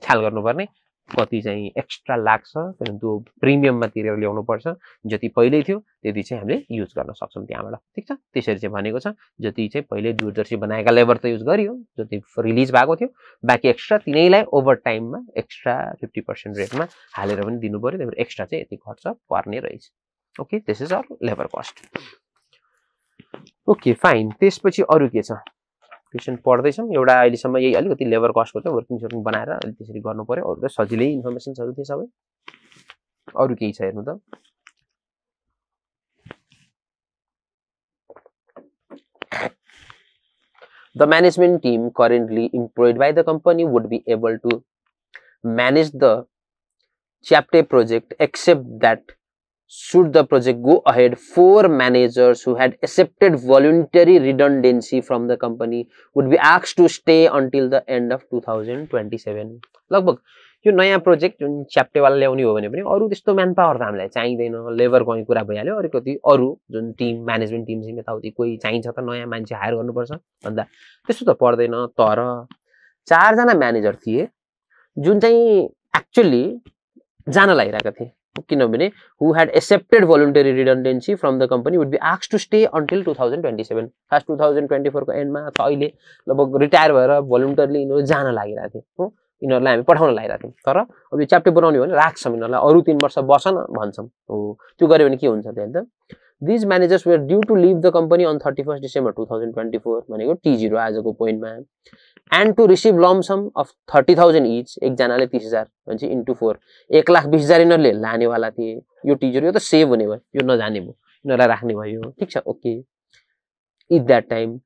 ख्याल गर्नुपर्ने कति चाहिँ एक्स्ट्रा लाग्छ किनभने प्रिमियममा तिरेर ल्याउनु पर्छ जति पहिल्यै थियो त्यति चाहिँ हामीले युज गर्न सक्छौँ त्यहाँबाट। ठिक छ त्यसरी चाहिँ भनेको छ जति चाहिँ पहिले दूरदर्शी बनाएका लेबर त युज गरियो जति रिलिज भएको थियो बाँकी एक्स्ट्रा तिनैलाई ओभर टाइममा एक्स्ट्रा 50% रेटमा हालेर पनि दिनु पर्यो त्यही भएर एक्स्ट्रा चाहिँ यति खर्च पर्ने रहेछ। Okay this is our labour cost. Okay fine त्यसपछि अरू के छ क्वेसन पढ्दैछौँ एउटा अहिलेसम्म यही अलिकति लेबर कस्टको चाहिँ वर्किङ सर्किङ बनाएर अलि त्यसरी गर्नु पर्यो अरू त सजिलै इन्फर्मेसन्सहरू थिए सबै अरू केही छ हेर्नु त The management team currently employed by the company would be able to manage the CHAPTE project except that should the project go ahead 4 managers who had accepted voluntary redundancy from the company would be asked to stay until the end of 2027 लगभग यो नयाँ project जुन च्याप्टे वाला ल्याउने हो भने पनि अरू त्यस्तो म्यान पावर त हामीलाई चाहिँदैन लेबरको कुरा भइहाल्यो अलिकति अरू जुन टिम म्यानेजमेन्ट टिम चाहिँ यताउति कोही चाहिन्छ त नयाँ मान्छे हायर गर्नुपर्छ भन्दा त्यस्तो त पर्दैन। तर 4 जना म्यानेजर थिए जुन चाहिँ एक्चुअली जान लागिरहेका थिए किनभने who had accepted voluntary redundancy from the company would be asked to stay until 2027 खास 2024 को एन्डमा अथवा अहिले लगभग रिटायर भएर भोलुन्टरली यिनीहरू जान लागिरहेका थिए हो यिनीहरूलाई हामी पठाउन लागिरहेका थियौँ। तर अब यो च्याप्टे बनाउने हो भने राख्छौँ यिनीहरूलाई अरू 3 वर्ष बसन भन्छौँ हो त्यो गर्यो भने के हुन्छ त These managers were due to leave the company on 31st December 2024 भनेको T0 आजको पोइन्टमा and to receive lump sum of 30,000 each एकजनाले 30,000 भनेपछि इन्टु 4 1,20,000 यिनीहरूले लानेवाला थिए यो T0 यो त सेभ हुने भयो यो नजाने भयो यिनीहरूलाई राख्ने भयो। ठिक छ okay at that time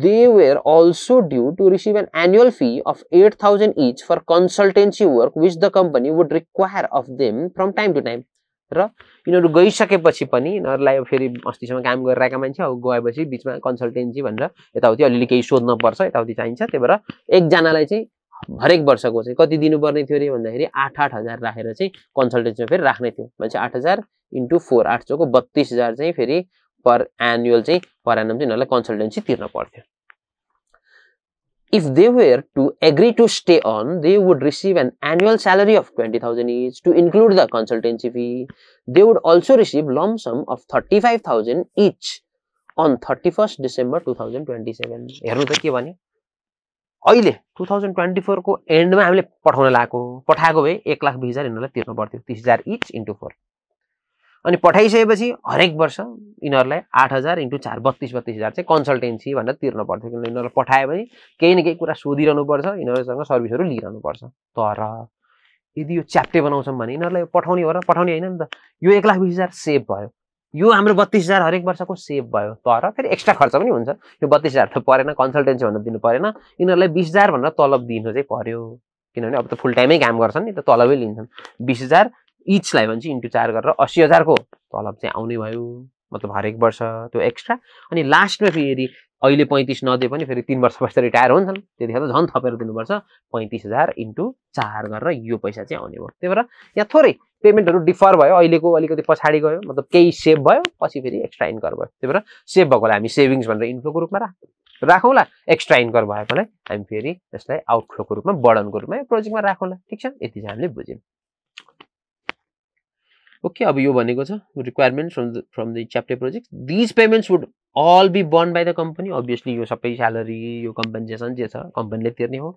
they were also due to receive an annual fee of 8,000 each for consultancy work which the company would require of them from time to time र यिनीहरू गइसकेपछि पनि यिनीहरूलाई फेरि अस्तिसम्म काम गरिरहेका मान्छे अब गएपछि बिचमा कन्सल्टेन्सी भनेर यताउति अलिअलि केही सोध्न पर्छ यताउति चाहिन्छ त्यही भएर एकजनालाई चाहिँ हरेक वर्षको चाहिँ कति दिनुपर्ने थियो अरे भन्दाखेरि 8,000 राखेर चाहिँ कन्सल्टेन्सीमा फेरि राख्ने थियो भनेपछि 8,000 इन्टु 4 8 चौको 32,000 चाहिँ फेरि पर एनुअल चाहिँ पर एनम चाहिँ यिनीहरूलाई कन्सल्टेन्सी तिर्न पर्थ्यो। If they were to agree to stay on, they would receive an annual salary of 20,000 each to include the consultancy fee. They would also receive lump sum of 35,000 each on 31st December 2027. हेर्नु त के भने अहिले 2024 को एन्डमा हामीले पठाएको भए 1,20,000 यिनीहरूलाई तिर्नु पर्थ्यो 30,000 इच इन्टु 4 अनि पठाइसकेपछि हरेक वर्ष यिनीहरूलाई 8,000 इन्टु 4 32,000 चाहिँ कन्सल्टेन्सी भनेर तिर्नु पर्थ्यो किनभने यिनीहरूलाई पठायो भने केही न केही कुरा सोधिरहनु पर्छ यिनीहरूसँग सर्भिसहरू लिइरहनु पर्छ। तर यदि यो च्याप्टे बनाउँछौँ भने यिनीहरूलाई पठाउने हो र पठाउने होइन नि त यो 1,20,000 सेभ भयो यो हाम्रो 32,000 हरेक वर्षको सेभ भयो तर फेरि एक्स्ट्रा खर्च पनि हुन्छ यो 32,000 त परेन कन्सल्टेन्सी भनेर दिनु परेन यिनीहरूलाई 20,000 भनेर तलब दिनु चाहिँ पर्यो किनभने अब त फुल टाइमै काम गर्छन् नि त तलबै लिन्छन् 20,000 इचलाई भन्छ इन्टु 4 गरेर 80,000 को तलब चाहिँ आउने भयो मतलब हरेक वर्ष त्यो एक्स्ट्रा। अनि लास्टमा फेरि अहिले 35 नदिए पनि फेरि 3 वर्षपछि रिटायर हुन्छन्, त्यतिखेर त झन् थपेर दिनुपर्छ 35,000 × 4 गरेर यो पैसा चाहिँ आउने भयो। त्यही भएर यहाँ थोरै पेमेन्टहरू डिफर भयो, अहिलेको अलिकति पछाडि गयो, मतलब केही सेभ भयो, पछि फेरि एक्स्ट्रा इन्कम भयो। त्यही भएर सेभ भएकोलाई हामी सेभिङ्स भनेर इन्फ्लोको रूपमा राखौँला, एक्स्ट्रा इन्कम भएकोलाई हामी फेरि यसलाई आउटफ्लोको रूपमा बर्डनको रूपमा प्रोजेक्टमा राखौँला। ठिक छ, यति चाहिँ हामीले बुझ्यौँ। ओके, अब यो भनेको छ रिक्वायरमेन्ट फ्रम द च्याप्टे project. These payments would all be borne by the company, obviously यो सबै स्यालेरी यो कम्पेन्सेसन जे छ कम्पनीले तिर्ने हो,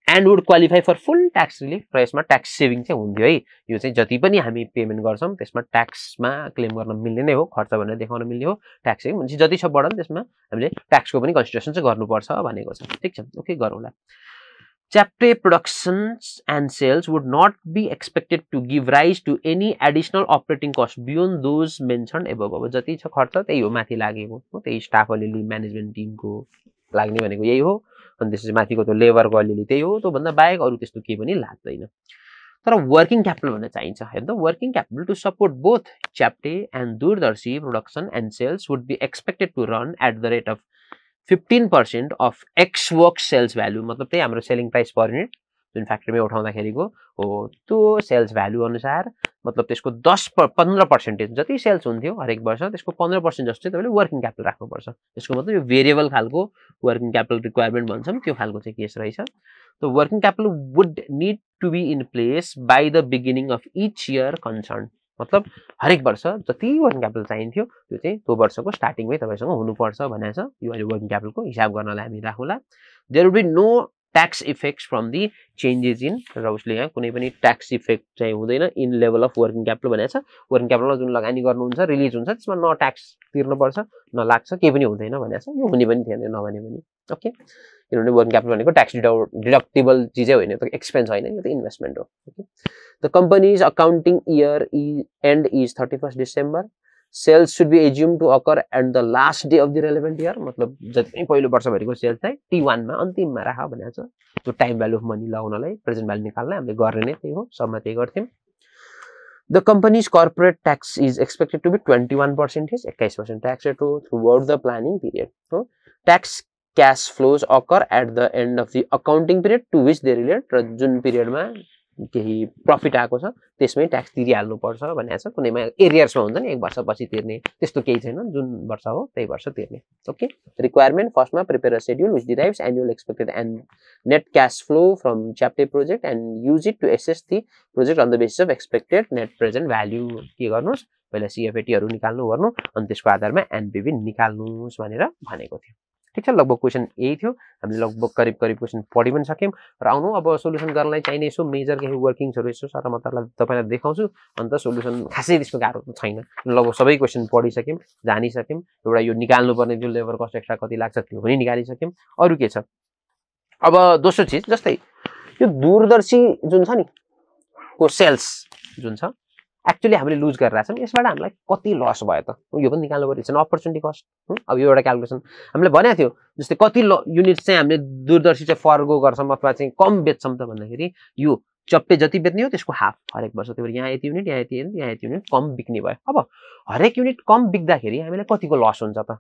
and would qualify for full tax relief। र यसमा ट्याक्स सेभिङ चाहिँ हुन्थ्यो है, यो चाहिँ जति पनि हामी पेमेन्ट गर्छौँ त्यसमा ट्याक्समा क्लेम गर्न मिल्ने नै हो, खर्च भनेर देखाउन मिल्ने हो। ट्याक्स सेभिङ भनेपछि जति छ बढन त्यसमा हामीले ट्याक्सको पनि कन्सिडरेसन चाहिँ गर्नुपर्छ भनेको छ। ठिक छ, ओके गरौँला। Chapte productions and sales would not be expected to give rise to any additional operating cost beyond those mentioned above। अब जति छ खर्च त्यही हो, माथि लागेको हो, त्यही स्टाफ अलिअलि म्यानेजमेन्ट टिमको लाग्ने भनेको यही हो, अनि त्यसपछि माथिको त्यो लेबरको अलिअलि त्यही हो, त्यो भन्दा बाहेक अरू त्यस्तो केही पनि लाग्दैन। तर वर्किङ क्यापिटल भन्न चाहिन्छ हेर्नु त, working capital to support both chapter and दूरदर्शी production and sales would be expected to run at the rate of 15% of ex work sales value, मतलब त्यही हाम्रो सेलिङ प्राइस पर युनिट जुन फ्याक्ट्रीमा उठाउँदाखेरिको हो त्यो सेल्स भ्यालु अनुसार, मतलब त्यसको 15% जति सेल्स हुन्थ्यो हरेक वर्ष त्यसको 15% जस्तो चाहिँ तपाईँले वर्किङ क्यापिटल राख्नुपर्छ। त्यसको मतलब यो भेरिएबल खालको वर्किङ क्यापिटल रिक्वायरमेन्ट भन्छौँ, त्यो खालको चाहिँ केस रहेछ। The working capital would need to be in place by the beginning of each year concerned। मतलब हरेक वर्ष जति वर्किङ क्यापिटल चाहिन्थ्यो त्यो चाहिँ त्यो वर्षको स्टार्टिङमै तपाईसँग हुनुपर्छ भनेको छ। यो अहिले वर्किङ क्यापिटलको हिसाब गर्नलाई हामी राखौँला। There would be no tax effects from the changes in, र उसले यहाँ कुनै पनि ट्याक्स इफेक्ट चाहिँ हुँदैन in level of working capital भनेको छ। वर्किङ क्यापिटलमा जुन लगानी गर्नुहुन्छ रिलिज हुन्छ त्यसमा न ट्याक्स तिर्नुपर्छ न लाग्छ, केही पनि हुँदैन भनेको छ। यो हुने पनि थिएन नभने पनि, ओके। किनभने वर्किङ क्यापिटल भनेको ट्याक्स डिडक्टेबल चिजै होइन, त्यो एक्सपेन्स होइन, यो त इन्भेस्टमेन्ट हो। The company's accounting year end is 31 December. Sales should be assume to occur at the last day of the relevant year, मतलब जति पनि पहिलो वर्षभरिको सेल्स चाहिँ T1 मा अन्तिममा राख भनेको छ। त्यो टाइम भ्यालु अफ मनी लगाउनलाई प्रेजेन्ट भ्यालु निकाल्न हामीले गर्ने नै त्यही हो, सबमा त्यही गर्थ्यौँ। The companies corporate tax is expected to be 21%, 21% tax rate हो throughout the planning period हो। Tax cash flows occur at the end of the accounting period to which they relate। र जुन पिरियडमा केही प्रफिट आएको छ त्यसमै tax तिरिहाल्नु पर्छ भनेको छ। कुनैमा एरियर्समा हुन्छ नि, एक वर्षपछि तिर्ने त्यस्तो केही छैन, जुन वर्ष हो त्यही वर्ष तिर्ने। ओके, रिक्वायरमेन्ट फर्स्टमा prepare a schedule which derives annual expected and net cash flow from chapter project and use it to assess the project on the basis of expected net present value. के गर्नुहोस्, पहिला CFAT हरू निकाल्नु गर्नु, अनि त्यसको आधारमा NPV निकाल्नुहोस् भनेर भनेको थियो। ठिक छ, लगभग क्वेसन यही थियो। हामीले लगभग करिब क्वेसन पढि पनि सक्यौँ। र आउनु अब सोल्युसन गर्नलाई चाहिने यसो मेजर केही वर्किङ्सहरू यसो सारा तपाईँलाई देखाउँछु, अन्त सोल्युसन खासै त्यसको गाह्रो त छैन। लगभग सबै क्वेसन पढिसक्यौँ, जानिसक्यौँ। एउटा यो निकाल्नुपर्ने जो लेबर कस्ट एक्स्ट्रा कति लाग्छ त्यो पनि निकालिसक्यौँ। अरू के छ, अब दोस्रो चिज जस्तै यो दूरदर्शी जुन छ नि को सेल्स जुन छ एक्चुअली हामीले लुज गरिरहेको छौँ, यसबाट हामीलाई कति लस भयो त यो पनि निकाल्नु पर्यो। It's an opportunity cost. अब यो एउटा क्यालकुलेसन हामीले भनेको थियो, जस्तै कति युनिट्स चाहिँ हामीले दूरदर्शी चाहिँ फर्गो गर्छौँ अथवा चाहिँ कम बेच्छौँ त भन्दाखेरि यो चप्टे जति बेच्ने हो त्यसको हाफ हरेक वर्ष। त्यही भएर यहाँ यति युनिट, यहाँ यति युनिट, यहाँ यति युनिट कम बिक्ने भयो। अब हरेक युनिट कम बिक्दाखेरि हामीलाई कतिको लस हुन्छ त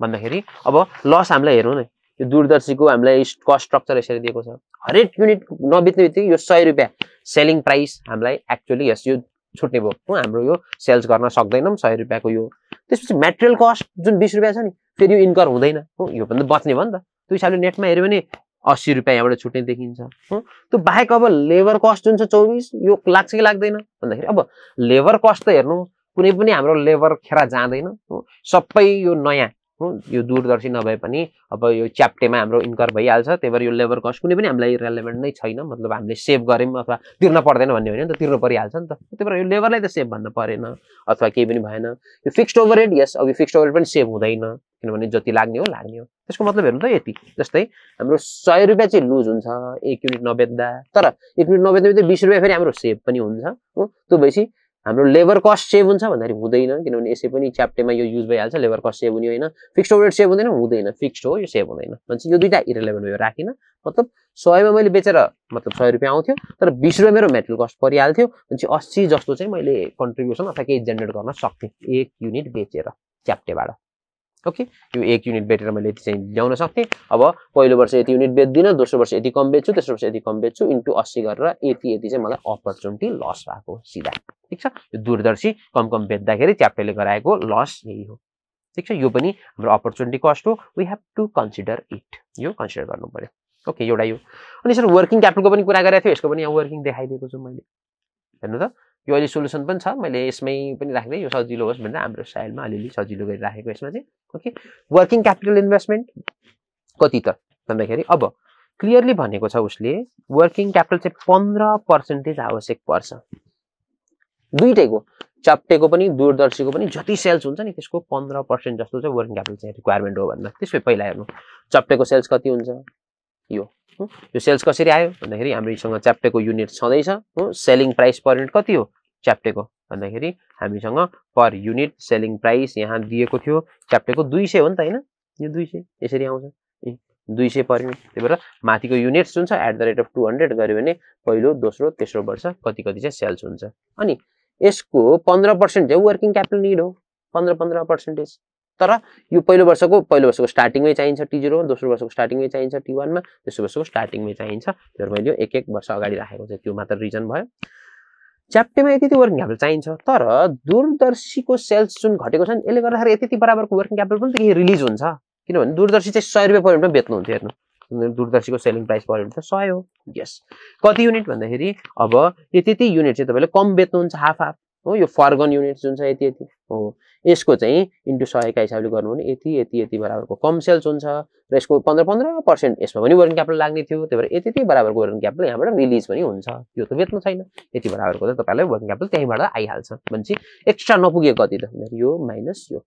भन्दाखेरि, अब लस हामीलाई हेरौँ न, यो दूरदर्शीको हामीलाई कस्ट स्ट्रक्चर यसरी दिएको छ। हरेक युनिट नबेच्ने बित्तिकै यो 100 रुपियाँ सेलिङ प्राइस हामीलाई एक्चुअली यस यो छुट्ने भयो, हाम्रो यो सेल्स गर्न सक्दैनौँ 100 रुपियाँको यो। त्यसपछि मेटेरियल कस्ट जुन 20 रुपियाँ छ नि, फेरि यो इन्कर हुँदैन हो, यो भन्दा बच्ने भयो नि त। त्यो हिसाबले नेटमा हेऱ्यो भने 80 रुपियाँ यहाँबाट छुट्ने देखिन्छ हो। त्यो बाहेक अब लेबर कस्ट जुन छ 24, यो लाग्छ कि लाग्दैन भन्दाखेरि, अब लेबर कस्ट त हेर्नु कुनै पनि हाम्रो लेबर खेर जाँदैन हो, सबै यो नयाँ हो। यो दूरदर्शी नभए पनि अब यो च्याप्टेमा हाम्रो इन्कर भइहाल्छ। त्यही भएर यो लेबर कस्ट कुनै पनि हामीलाई रेलेभेन्ट नै छैन, मतलब हामीले सेभ गऱ्यौँ अथवा तिर्न पर्दैन भन्ने होइन नि त, तिर्न परिहाल्छ नि त। त्यही भएर यो लेबरलाई त सेभ भन्न परेन अथवा केही पनि भएन। यो फिक्स्ड ओभरहेड, यस अब यो फिक्स्ड ओभरहेड पनि सेभ हुँदैन, किनभने जति लाग्ने हो लाग्ने हो। त्यसको मतलब हेर्नु त यति, जस्तै हाम्रो 100 रुपियाँ चाहिँ लुज हुन्छ एक युनिट नबेच्दा, तर एक युनिट नबेच्दा 20 रुपियाँ फेरि हाम्रो सेभ पनि हुन्छ हो। त्यो भएपछि हाम्रो लेबर कस्ट सेभ हुन्छ भन्दाखेरि हुँदैन, किनभने यसै पनि च्याप्टेमा यो युज भइहाल्छ। लेबर कस्ट सेभ हुने होइन, फिक्स्ड ओभरहेड सेभ हुँदैन, हुँदैन, फिक्स्ड हो यो सेभ हुँदैन भन्छ। यो दुईटा इरेलेभेन्ट भयो, राखिन। मतलब 100 मा मैले बेचेर मतलब 100 रुपियाँ आउँथ्यो, तर 20 रुपियाँ मेरो मेटेरियल कस्ट परिहाल्थ्यो भनेपछि 80 जस्तो चाहिँ मैले कन्ट्रिब्युसन अथवा केही जेनेरेट गर्न सक्थेँ एक युनिट बेचेर च्याप्टेबाट। ओके यो 1 युनिट बेचेर मैले यति चाहिँ ल्याउन सक्थेँ अब पहिलो वर्ष यति युनिट बेच्दिनँ दोस्रो वर्ष यति कम बेच्छु तेस्रो वर्ष यति कम बेच्छु इन्टु 80 गरेर यति चाहिँ मलाई अपर्च्युनिटी लस भएको सिधा ठीक छ यो दूरदर्शी कम कम बेच्दाखेरि च्याप्टरले गराएको लस यही हो ठीक छ यो पनि हाम्रो अपर्च्युनिटी कस्ट हो we have to consider it यो कन्सिडर गर्नु पर्यो ओके एउटा यो अनि सर वर्किङ क्यापिटलको पनि कुरा गरेको थियो यसको पनि यहाँ वर्किङ देखाइदिएको छु मैले हेर्नु त यो अहिले सोलुसन पनि छ मैले यसमै पनि राख्दै यो सजिलो होस् भनेर हाम्रो स्टाइलमा अलिअलि सजिलो गरी राखेको यसमा चाहिँ ओके वर्किङ क्यापिटल इन्भेस्टमेन्ट कति त भन्दाखेरि अब क्लियरली भनेको छ उसले वर्किङ क्यापिटल चाहिँ 15% आवश्यक पर्छ दुईटैको च्याप्टेको पनि दूरदर्शीको पनि जति सेल्स हुन्छ नि त्यसको 15% जस्तो चाहिँ वर्किङ क्यापिटल चाहिँ रिक्वायरमेन्ट हो भन्दा त्यसै पहिला हेर्नु च्याप्टेको सेल्स कति हुन्छ यो सेल्स कसरी आयो भन्दाखेरि हामीसँग च्याप्टेको युनिट छँदैछ हो सेलिङ प्राइस पर युनिट कति हो च्याप्टेको भन्दाखेरि हामीसँग पर युनिट सेलिङ प्राइस यहाँ दिएको थियो च्याप्टेको 200 हो नि त हैन यो 200 यसरी आउँछ 200 पर युनिट त्यही भएर माथिको युनिट्स जुन छ @200 गर्यो भने पहिलो दोस्रो तेस्रो वर्ष कति चाहिँ सेल्स हुन्छ अनि यसको 15% चाहिँ वर्किङ क्यापिटल निड हो 15% तर यो पहिलो वर्षको स्टार्टिङमै चाहिन्छ T0 दोस्रो वर्षको स्टार्टिङमै चाहिन्छ T1 मा तेस्रो वर्षको स्टार्टिङमै चाहिन्छ तर मैले यो एक वर्ष अगाडि राखेको चाहिँ त्यो मात्र रिजन भयो च्याप्टेमा यति वर्किङ क्यापिटल चाहिन्छ तर दूरदर्शीको सेल्स जुन घटेको छ नि यसले गर्दाखेरि यति बराबरको वर्किङ क्यापिटल पनि त केही रिलिज हुन्छ किनभने दूरदर्शी चाहिँ 100 रुपैयाँ पर युनिटमा बेच्नु हुन्छ हेर्नु दूरदर्शीको सेलिङ प्राइस पर युनिट त 100 हो यस कति युनिट भन्दाखेरि अब यति युनिट चाहिँ तपाईले कम बेच्नुहुन्छ हाफ हो यो फर्गन युनिट जुन छ यति हो यसको चाहिँ इन्टु 100 का हिसाबले गर्नु भने यति बराबरको कम सेल्स हुन्छ र यसको 15% यसमा पनि वर्किङ क्यापिटल लाग्ने थियो त्यही भएर यति बराबरको वर्किङ क्यापिटल यहाँबाट रिलिज पनि हुन्छ यो त बेच्नु छैन यति बराबरको त तपाईलाई वर्किङ क्यापिटल त्यहीबाट आइहाल्छ भनेपछि एक्स्ट्रा नपुगेको कति त यो माइनस यो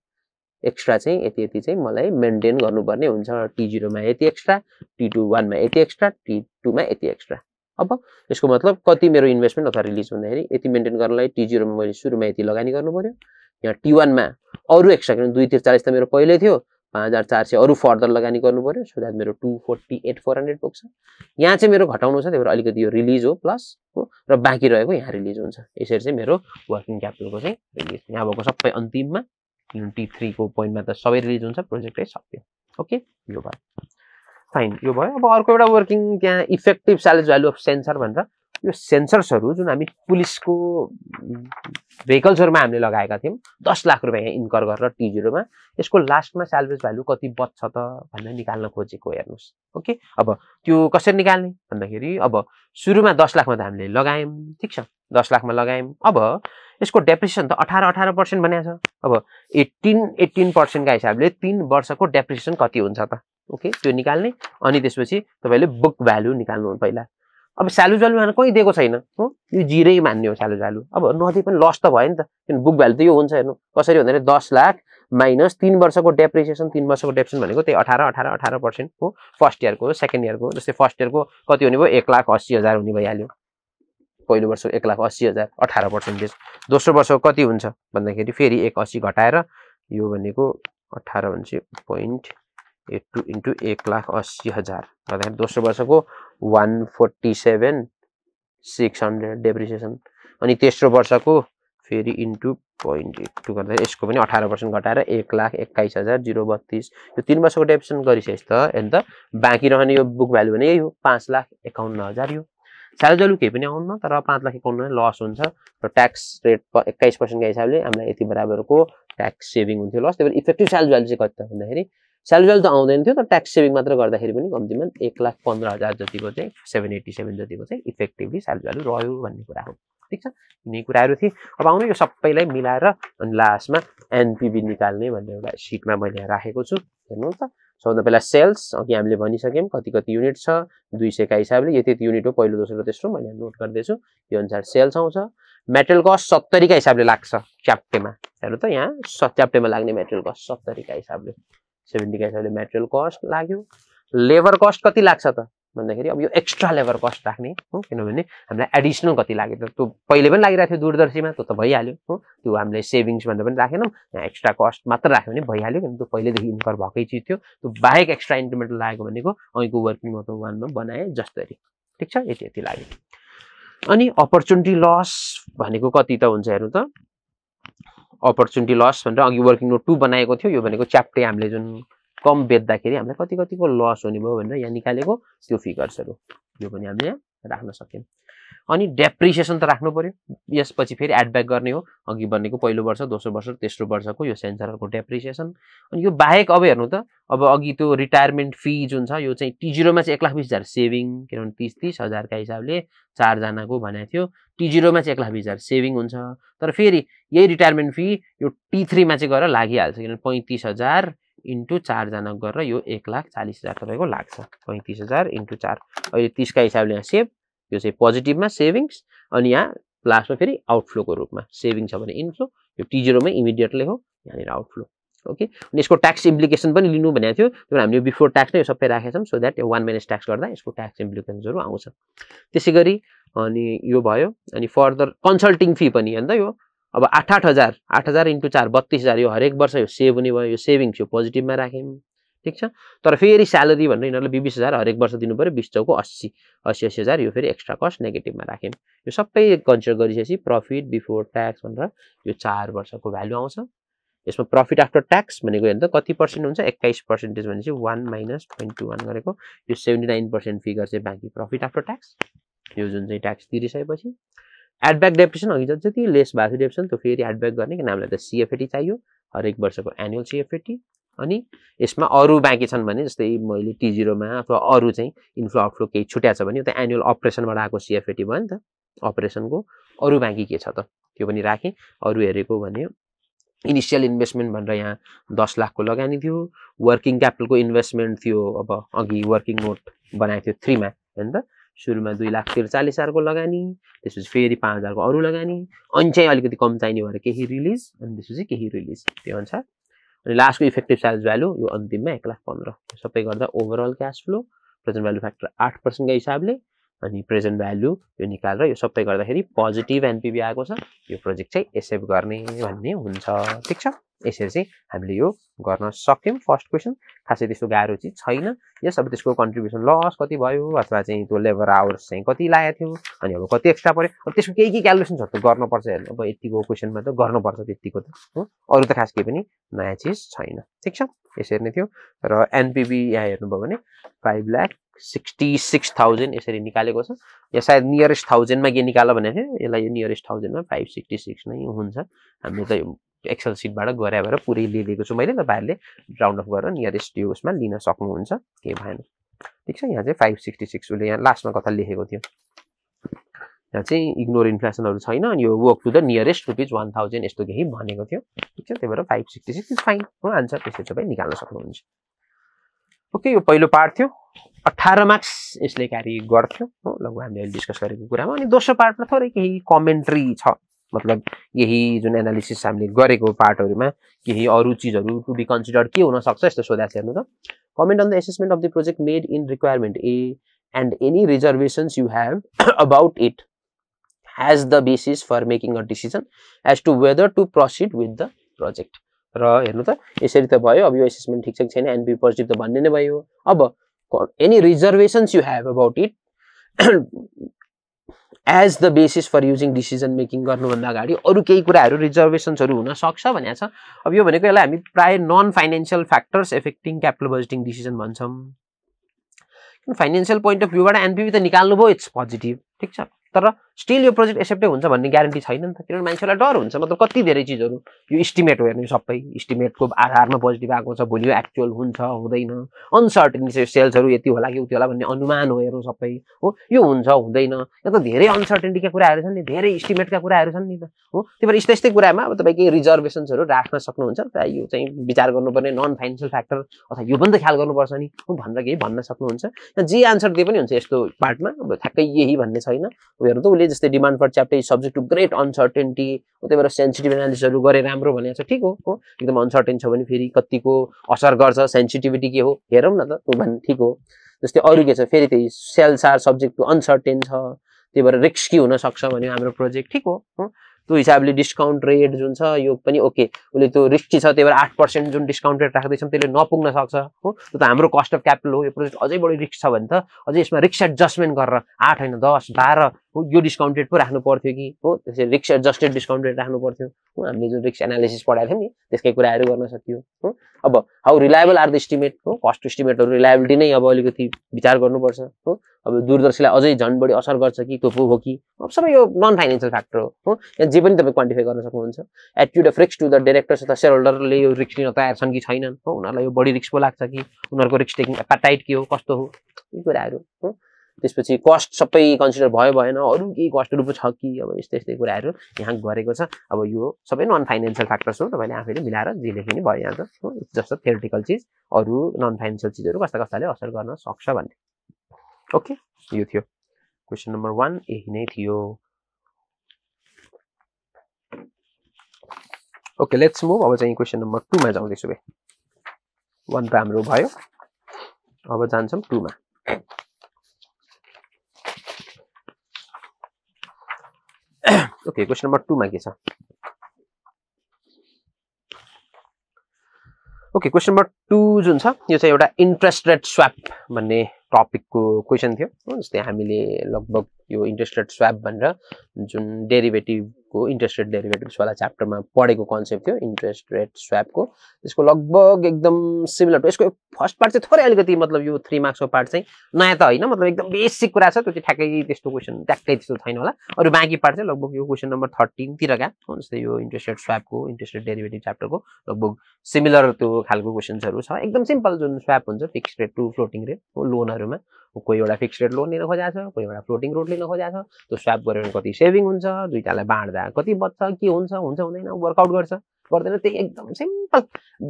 एक्स्ट्रा चाहिँ यति चाहिँ मलाई मेन्टेन गर्नुपर्ने हुन्छ T0 मा यति एक्स्ट्रा T1 मा यति एक्स्ट्रा T2 मा यति एक्स्ट्रा अब यसको मतलब कति मेरो इन्भेस्टमेन्ट अथवा रिलिज भन्दाखेरि यति मेन्टेन गर्नलाई T0 मा मैले सुरुमा यति लगानी गर्नु पर्यो यहाँ T1 मा अरु एक्स्ट्रा किन 240 त मेरो पहिल्यै थियो 5400 अरु फर्दर लगानी गर्नु पर्यो सो दैट मेरो 248400 पुग्छ यहाँ चाहिँ मेरो घटाउनु छ त्यही भएर अलिकति यो रिलिज हो प्लस हो र बाँकी रहेको यहाँ रिलिज हुन्छ यसरी चाहिँ मेरो वर्किङ क्यापिटलको चाहिँ रिलिज यहाँ भएको सबै अन्तिममा T3 को पोइन्टमा त सबै रिलिज हुन्छ प्रोजेक्टै सक्यो ओके यो भयो फाइन यो भयो अब अर्को एउटा वर्किङ त्यहाँ effective sales value of sensor भनेर यो सेन्सर्सहरु जुन हामी पुलिसको भेहिकल्सहरुमा हामीले लगाएका थियौं 10 लाख रुपैयाँ इन्कर गरेर T0 मा यसको लास्टमा सेल्वेज भ्यालु कति बच्छ त भनेर निकाल्न खोजेको हेर्नुस् ओके अब त्यो कसरी निकाल्ने भन्दाखेरि अब सुरुमा 10 लाखमा त हामीले लगायौं ठीक छ 10 लाखमा लगायौं अब यसको डेप्रिसिएसन त 18% भनेको छ अब 18% का हिसाबले 3 वर्षको डेप्रिसिएसन कति हुन्छ त ओके त्यो निकाल्ने अनि त्यसपछि तपाईले बुक भ्यालु निकाल्नु पहिला अब सेल्वेज भ्यालु यहाँ कहीं दिएको छैन हो यो जिरै मान्ने हो सेल्वेज भ्यालु अब नदिए पनि लस त भयो नि त किन बुक भ्यालु त यो हुन्छ हेर्नु कसरी भन्दाखेरि 10 लाख माइनस 3 वर्षको डेप्रिसिएसन 3 वर्षको डेप्रिसिएसन भनेको त्यही 18% हो फर्स्ट इयरको सेकेन्ड इयरको जस्तै फर्स्ट इयरको कति हुने भयो 1,80,000 हुने भइहाल्यो पहिलो वर्षको 1,80,000 18% दोस्रो वर्षको कति हुन्छ भन्दाखेरि फेरि 1,80 घटाएर यो भनेको 18 भने 0.82 इन्टु 1,80,000 गर्दाखेरि दोस्रो वर्षको 147,600 डेप्रिसिएसन अनि तेस्रो वर्षको फेरि इन्टु 0.82 गर्दा यसको पनि 18% घटाएर 1,21,032 यो 3 वर्षको डेप्रिसिएसन गरिसकेछ त हेर्नु त बाँकी रहने यो बुक भ्यालु भने यही हो 5,51,000 यो सेल्वेज भ्यालु केही पनि आउन्न तर 5,51,000 लस हुन्छ र ट्याक्स रेट 21% का हिसाबले हामीलाई यति बराबरको ट्याक्स सेभिङ हुन्थ्यो लस त्यही भएर इफेक्टिभ सेल्वेज भ्यालु चाहिँ कति त भन्दाखेरि सेल्वेज भ्यालु त आउँदैन थियो तर ट्याक्स सेभिङ मात्र गर्दाखेरि पनि कम्तीमा 1,15,000 जतिको चाहिँ 787 जतिको चाहिँ इफेक्टिभली सेल्वेज भ्यालु रह्यो भन्ने कुरा हो ठीक छ यिनै कुराहरु थिए अब आउनु यो सबैलाई मिलाएर अनि लास्टमा एनपीवी निकाल्ने भन्ने एउटा शीटमा मैले राखेको छु हेर्नु त सबभन्दा पहिला सेल्स अघि हामीले भनिसक्यौं कति युनिट छ 200 का हिसाबले यति युनिट हो पहिलो दोस्रो तेस्रो मैले नोट गर्दै छु यो अनुसार सेल्स आउँछ मेटेरियल कस्ट 70 का हिसाबले लाग्छ च्याप्टेमा हेर्नु त यहाँ च्याप्टेमा लाग्ने मेटेरियल कस्ट 70 का हिसाबले 70 का हिसाबले मेटेरियल कस्ट लाग्यो लेबर कस्ट कति लाग्छ त भन्दाखेरि अब यो एक्स्ट्रा लेबर कस्ट राख्ने हो किनभने हामीलाई एडिशनल कति लाग्यो त त्यो पहिले पनि लागिरहेको थियो दूरदर्शीमा त्यो त भइहाल्यो हो त्यो हामीले सेभिङ्स भनेर पनि राखेनौं यहाँ एक्स्ट्रा कस्ट मात्र राख्यो भने भइहाल्यो किन त्यो पहिलेदेखि इन्कर भएकै चिज थियो त्यो बाहेक एक्स्ट्रा इन्क्रिमेन्टल लागेको भनेको अहिलेको वर्किङ नोट 1 मा बनाए जस्तै ठीक छ यति लाग्यो अनि अपर्च्युनिटी लस भनेको कति त हुन्छ हेर्नु त अपर्च्युनिटी लस भनेर अघि वर्किङ नोट 2 बनाएको थियो यो भनेको च्याप्टे हामीले जुन कम बेच्दाखेरि हामीलाई कतिको लस हुने भयो भनेर यहाँ निकालेको त्यो फिगर्सहरु यो पनि हामीले राख्न सक्यौं अनि डेप्रिसिएसन त राख्नु पर्यो यसपछि फेरि एड ब्याक गर्ने हो अघि बनेको पहिलो वर्ष दोस्रो वर्ष तेस्रो वर्षको यो सेन्सरको डेप्रिसिएसन अनि यो बाहेक अब हेर्नु त अब अघि त्यो रिटायरमेन्ट फी जुन छ यो चाहिँ T0 मा चाहिँ 1,20,000 सेभिङ किनभने 30,000 का हिसाबले 4 जनाको भनेको थियो T0 मा चाहिँ 1,20,000 सेभिङ हुन्छ तर फेरि यही रिटायरमेन्ट फी यो T3 मा चाहिँ गएर लागिहाल्छ किनभने 35,000 इन्टु 4 जना गरेर यो 1,40,000 तपाईको लाग्छ 35,000 इन्टु 4 अहिले 30 का हिसाबले यहाँ सेभ यो चाहिँ पोजिटिभमा सेभिङ्स अनि यहाँ लास्टमा फेरि आउटफ्लोको रूपमा सेभिङ छ भने इनफ्लो यो T0 मै इमिडिएटली हो यहाँनिर आउटफ्लो ओके अनि यसको ट्याक्स इम्प्लिकेसन पनि लिनु भनेको थियो तर हामीले बिफोर ट्याक्स नै यो सबै राखेका छौं सो दैट 1 माइनस ट्याक्स गर्दा यसको ट्याक्स इम्प्लिकेसन्सहरु आउँछ त्यसैगरी अनि यो भयो अनि फर्दर कन्सल्टिङ फी पनि हैन त यो अब 8,000 इन्टु 4 32,000 यो हरेक वर्ष यो सेभ हुने भयो यो सेभिङ्स यो पोजिटिभमा राख्यौं ठीक छ तर फेरि स्यालेरी भनेर यिनीहरुले 20,000 हरेक वर्ष दिनु पर्यो 20 चौको 80,000 यो फेरि एक्स्ट्रा कस्ट नेगेटिभमा राख्यौं यो सबै कन्सिडर गरिसकेपछि प्रॉफिट बिफोर ट्याक्स भनेर यो 4 वर्षको भ्यालु आउँछ यसमा प्रॉफिट आफ्टर ट्याक्स भनेको हेर्नु त कति पर्सेन्ट हुन्छ 21% भनेपछि 1 माइनस 0.21 गरेको यो 79% फिगर चाहिँ बाँकी प्रॉफिट आफ्टर ट्याक्स यो जुन चाहिँ ट्याक्स तिरिसकेपछि एड ब्याक डेप्रिसिएसन अघि जति लेस भएको डेप्रिसिएसन त्यो फेरि एड ब्याक गर्ने किन हामीलाई त सीएफएटी चाहियो हरेक वर्षको एनुअल सीएफएटी अनि यसमा अरु बाँकी छन् भने जस्तै मैले T0 मा अथवा अरु चाहिँ इन्फ्लो आउटफ्लो केही छुट्या छ भने यो त एनुअल अपरेसनबाट आएको सीएफएटी भयो नि त अपरेसनको अरु बाँकी के छ त त्यो पनि राखे अरु हेरेको भने इनिशियल इन्भेस्टमेन्ट भनेर यहाँ 10 लाख को लगानी थियो वर्किङ क्यापिटलको इन्भेस्टमेन्ट थियो अब अघि वर्किङ नोट बनाएको थियो 3 मा हैन त सुरुमा 2,43,000 को लगानी त्यसपछि फेरि 5,000 को अरु लगानी अनि चाहिँ अलिकति कम चाहिने भएर केही रिलिज अनि त्यसपछि केही रिलिज त्यो अनुसार अनि लास्टको इफेक्टिभ सेल्स भ्यालु यो अन्तिममा 1,15,000 सबै गर्दा overall cash flow present value factor 8% का हिसाबले अनि प्रेजेन्ट भ्यालु यो निकालेर यो सबै गर्दाखेरि पोजिटिभ एनपीवी आएको छ यो प्रोजेक्ट चाहिँ एसेप्ट गर्ने भन्ने हुन्छ ठीक छ यसरी चाहिँ हामीले यो गर्न सक्यौं फर्स्ट क्वेशन खासै त्यस्तो गाह्रो चाहिँ छैन यस अब त्यसको कन्ट्रिब्युसन लस कति भयो अथवा चाहिँ त्यो लेबर आवर्स चाहिँ कति लागेको थियो अनि अब कति एक्स्ट्रा पर्यो अब त्यसको के क्याल्कुलेसनहरु त गर्न पर्छ हेर्नु अब यतिको क्वेशनमा त गर्न पर्छ त्यतिको त हो अरु त खास के पनि नयाँ चीज छैन ठीक छ यसरी नै थियो र एनपीवी यहाँ हेर्नुभयो भने 5,66,000 यसरी निकालेको छ या सायद नियरेस्ट 1000 मा के निकाल्ला भनेको थियो यसलाई यो नियरेस्ट 1000 मा 566 नै हुन्छ हामीले त एक्सेल सिटबाट गरे भएर पुरै लिएको छु मैले तपाईहरुले राउन्ड अफ गरेर नियरेस्ट यो उसमा लिन सक्नुहुन्छ के भएन ठीक छ यहाँ चाहिँ 566 उले यहाँ लास्टमा कथा लेखेको थियो यहाँ चाहिँ इग्नोर इन्फ्लेसनहरु छैन अनि यो वर्क टु द नियरेस्ट ₹1000 यस्तो केही भनेको थियो ठीक छ त्यही भएर 566 इज फाइन हो आन्सर त्यसै तपाईं निकाल्न सक्नुहुन्छ ओके यो पहिलो पार्ट थियो 18 मार्क्स यसले क्यारी गर्थ्यो हो लगभग हामीले डिस्कस गरेको कुरामा अनि दोस्रो पार्टमा थोरै केही कमेन्ट्री छ मतलब यही जुन एनालिसिस हामीले गरेको पार्टहरुमा केही अरु चीजहरु टु बी कन्सिडर्ड के हुन सक्छ यस्तो सोधा छ हेर्नु त comment on the assessment of the project made in requirement A and any reservations you have about it has the basis for making a decision as to whether to proceed with the project र हेर्नु त यसरी त भयो अब यो assessment ठीक छ कि छैन एनपी पोजिटिभ त भन्ने नै भयो अब any reservations you have about it as the basis for using decision making गर्नु भन्दा अगाडि अरु केही कुराहरु रिजर्वेशन्सहरु हुन सक्छ भनेको छ अब यो भनेको यसलाई हामी प्राय non financial factors affecting capital budgeting decision भन्छौं फाइनान्शियल पोइन्ट अफ भ्यूबाट एनपीवी त निकाल्नु भयो इट्स पोजिटिभ ठीक छ तर स्टिल यो प्रोजेक्ट एक्सेप्टै हुन्छ भन्ने ग्यारेन्टी छैन नि त किनभने मान्छेलाई डर हुन्छ मतलब कति धेरै चीजहरु यो एस्टिमेट हो हेर्नु सबै एस्टिमेटको आधारमा पोजिटिभ आएको छ भोलि यो एक्चुअल हुन्छ हुँदैन अनसर्टेनिटी सेल्सहरु यति होला कि उति होला भन्ने अनुमान हो हेर्नु सबै हो यो हुन्छ हुँदैन यो त धेरै अनसर्टेनिटीका कुराहरु छन् नि धेरै एस्टिमेटका कुराहरु छन् नि त हो त्यही भएर यस्तै कुरामा अब तपाई के रिजर्वेशन्सहरु राख्न सक्नुहुन्छ त यो चाहिँ विचार गर्नुपर्ने नन फाइनान्शियल फ्याक्टर अथवा यो पनि त ख्याल गर्नुपर्छ नि भनेर केही भन्न सक्नुहुन्छ जे आन्सर दिए पनि हुन्छ यस्तो पार्टमा अब ठ्याक्कै यही भन्ने छैन हेर्नु त उले जस्तै demand for chapter is subject to great uncertainty त्यही भएर सेन्सिटिभ एनालिसिसहरु गरे राम्रो भनेको छ ठीक हो एकदम अनसर्टेन छ भने फेरि कतिको असर गर्छ सेन्सिटिभिटी के हो हेरौं न त त्यो भन्ने ठीक हो जस्तै अरु के छ फेरि त्यही sales are subject to uncertain छ त्यही भएर रिस्की हुन सक्छ भने हाम्रो प्रोजेक्ट ठीक हो त्यो हिसाबले डिस्काउन्ट रेट जुन छ यो पनि ओके उले त्यो रिस्की छ त्यही भएर 8% जुन डिस्काउन्ट रेट राख्दै छौं त्यसले नपुग्न सक्छ हो त्यो त हाम्रो कस्ट अफ क्यापिटल हो यो प्रोजेक्ट अझै बढी रिस्क छ भने त अझै यसमा रिस्क एडजस्टमेन्ट गरेर 8 हैन 10 12 हो यो डिस्काउन्ट रेट पो राख्नु पर्थ्यो कि हो त्यसै रिस्क एडजस्टेड डिस्काउन्ट रेट राख्नु पर्थ्यो हो हामीले जुन रिस्क एनालिसिस पढाएको थियौँ नि त्यसकै कुराहरू गर्न सकियो हो अब how reliable are the estimate हो कस्ट एस्टिमेटहरू रिलायबिलिटी नै अब अलिकति विचार गर्नुपर्छ हो अब दूरदर्शीलाई अझै झन् बढी असर गर्छ कि त्यो हो कि अब सबै यो नन फाइनेन्शियल फ्याक्टर हो यहाँ जे पनि तपाईँ क्वान्टिफाई गर्न सक्नुहुन्छ attitude of risk to the directors अथवा सेयर होल्डरले यो रिस्क लिन तयार छन् कि छैनन् हो उनीहरूलाई यो बढी रिस्क पो लाग्छ कि उनीहरूको रिस्क टेकिङ एपेटाइट के हो कस्तो हो यी कुराहरू हो त्यसपछि कस्ट सबै कन्सिडर भयो भएन अरू केही कस्टहरू पो छ कि अब यस्तै यस्तै कुराहरू यहाँ गरेको छ अब यो सबै नन फाइनेन्शियल फ्याक्टर्स हो तपाईँले आफैले मिलाएर जे लेखे नि भयो यहाँ त हो जस्तो थ्योरिटिकल चिज अरू नन फाइनेन्शियल चिजहरू कस्ता कस्ताले असर गर्न सक्छ भन्ने ओके यो थियो क्वेसन नम्बर 1 यही नै थियो ओके लेट्स मुभ अब चाहिँ क्वेसन नम्बर 2 मा जाउँदैछु बे 1 त हाम्रो भयो अब जान्छौँ 2 मा ओके क्वेसन नम्बर 2 मा के छ ओके क्वेसन नम्बर 2 जुन छ यो चाहिँ एउटा इन्ट्रेस्ट रेट स्वाप भन्ने टपिकको क्वेसन थियो जस्तै हामीले लगभग यो इन्ट्रेस्ट रेट स्वाप भनेर जुन डेरिभेटिभको इन्ट्रेस्ट रेट डेरिभेटिभ्स वाला च्याप्टरमा पढेको कन्सेप्ट थियो इन्ट्रेस्ट रेट स्वापको त्यसको लगभग एकदम सिमिलर यसको फर्स्ट पार्ट चाहिँ थोरै अलिकति मतलब यो 3 मार्क्सको पार्ट चाहिँ नयाँ त होइन मतलब एकदम बेसिक कुरा छ त्यो चाहिँ ठ्याक्कै त्यस्तो क्वेसन ट्याक्कै त्यस्तो छैन होला अरू बाँकी पार्ट चाहिँ लगभग यो क्वेसन नम्बर 13 तिरका जस्तै यो इन्ट्रेस्ट रेट स्वापको इन्ट्रेस्ट रेट डेरिभेटिभ च्याप्टरको लगभग सिमिलर त्यो खालको क्वेसन्सहरू छ एकदम सिम्पल जुन स्वाप हुन्छ fix rate to floating rate हो लोनहरुमा कोही एउटा फिक्स रेट लोन लिन खोजेको छ कोही एउटा फ्लोटिङ रेट लिन खोजेको छ त्यो स्वाप गरेर कति सेभिङ हुन्छ दुईटालाई बाँड्दा कति बच्छ के हुन्छ हुँदैन वर्कआउट गर्छ गर्दैन त्यही एकदम सिम्पल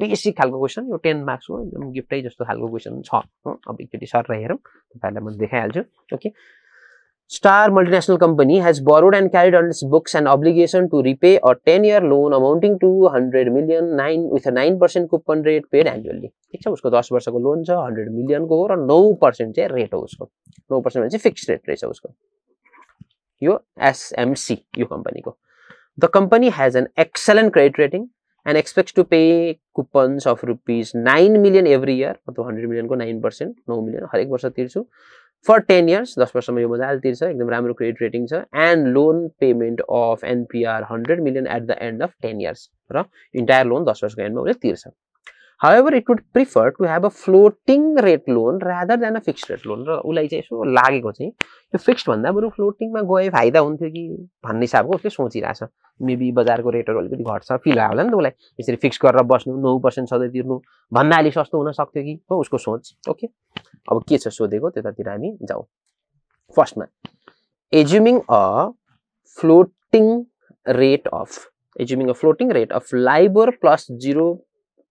बेसिक खालको क्वेसन यो 10 मार्क्स हो एकदम गिफ्टै जस्तो खालको क्वेसन छ अब एकचोटि सर हेरौँ तपाईहरुलाई म देखाइहाल्छु okay Star multinational company has borrowed and carried on its books an obligation to repay a 10-year loan amounting to 100 million with a 9% coupon rate paid annually. ठीक छ उसको 10 वर्षको लोन छ 100 मिलियन को हो र 9% चाहिँ रेट हो उसको 9% भने चाहिँ फिक्स्ड रेट रहेछ उसको यो SMC यो कम्पनीको The company has an excellent credit rating and expects to pay coupons of rupees 9 million every year मतलब 100 मिलियन को 9% 9 मिलियन हरेक वर्ष तिर्छु For 10 years, 10 वर्षमा यो मजाले तिर्छ एकदम राम्रो क्रेडिट रेटिङ छ and loan payment of NPR 100 million at the end of 10 years र इन्टायर लोन 10 वर्षको एन्डमा उसले तिर्छ However, it would prefer to have a floating rate loan rather than a fixed rate loan र उलाई चाहिँ यसो लागेको चाहिँ यो फिक्स्ड भन्दा बरु फ्लोटिङमा गए फाइदा हुन्थ्यो कि भन्ने हिसाबको उसले सोचिरहेछ मेबी बजारको रेटहरु अलिकति घट्छ फिल आयो होला नि त उलाई यसरी फिक्स गरेर बस्नु 9% सधैँ तिर्नु भन्दा अलि सस्तो हुन सक्थ्यो कि हो उसको सोच ओके अब के छ सोधेको त्यतातिर हामी जाउँ फर्स्टमा assuming a floating rate of LIBOR plus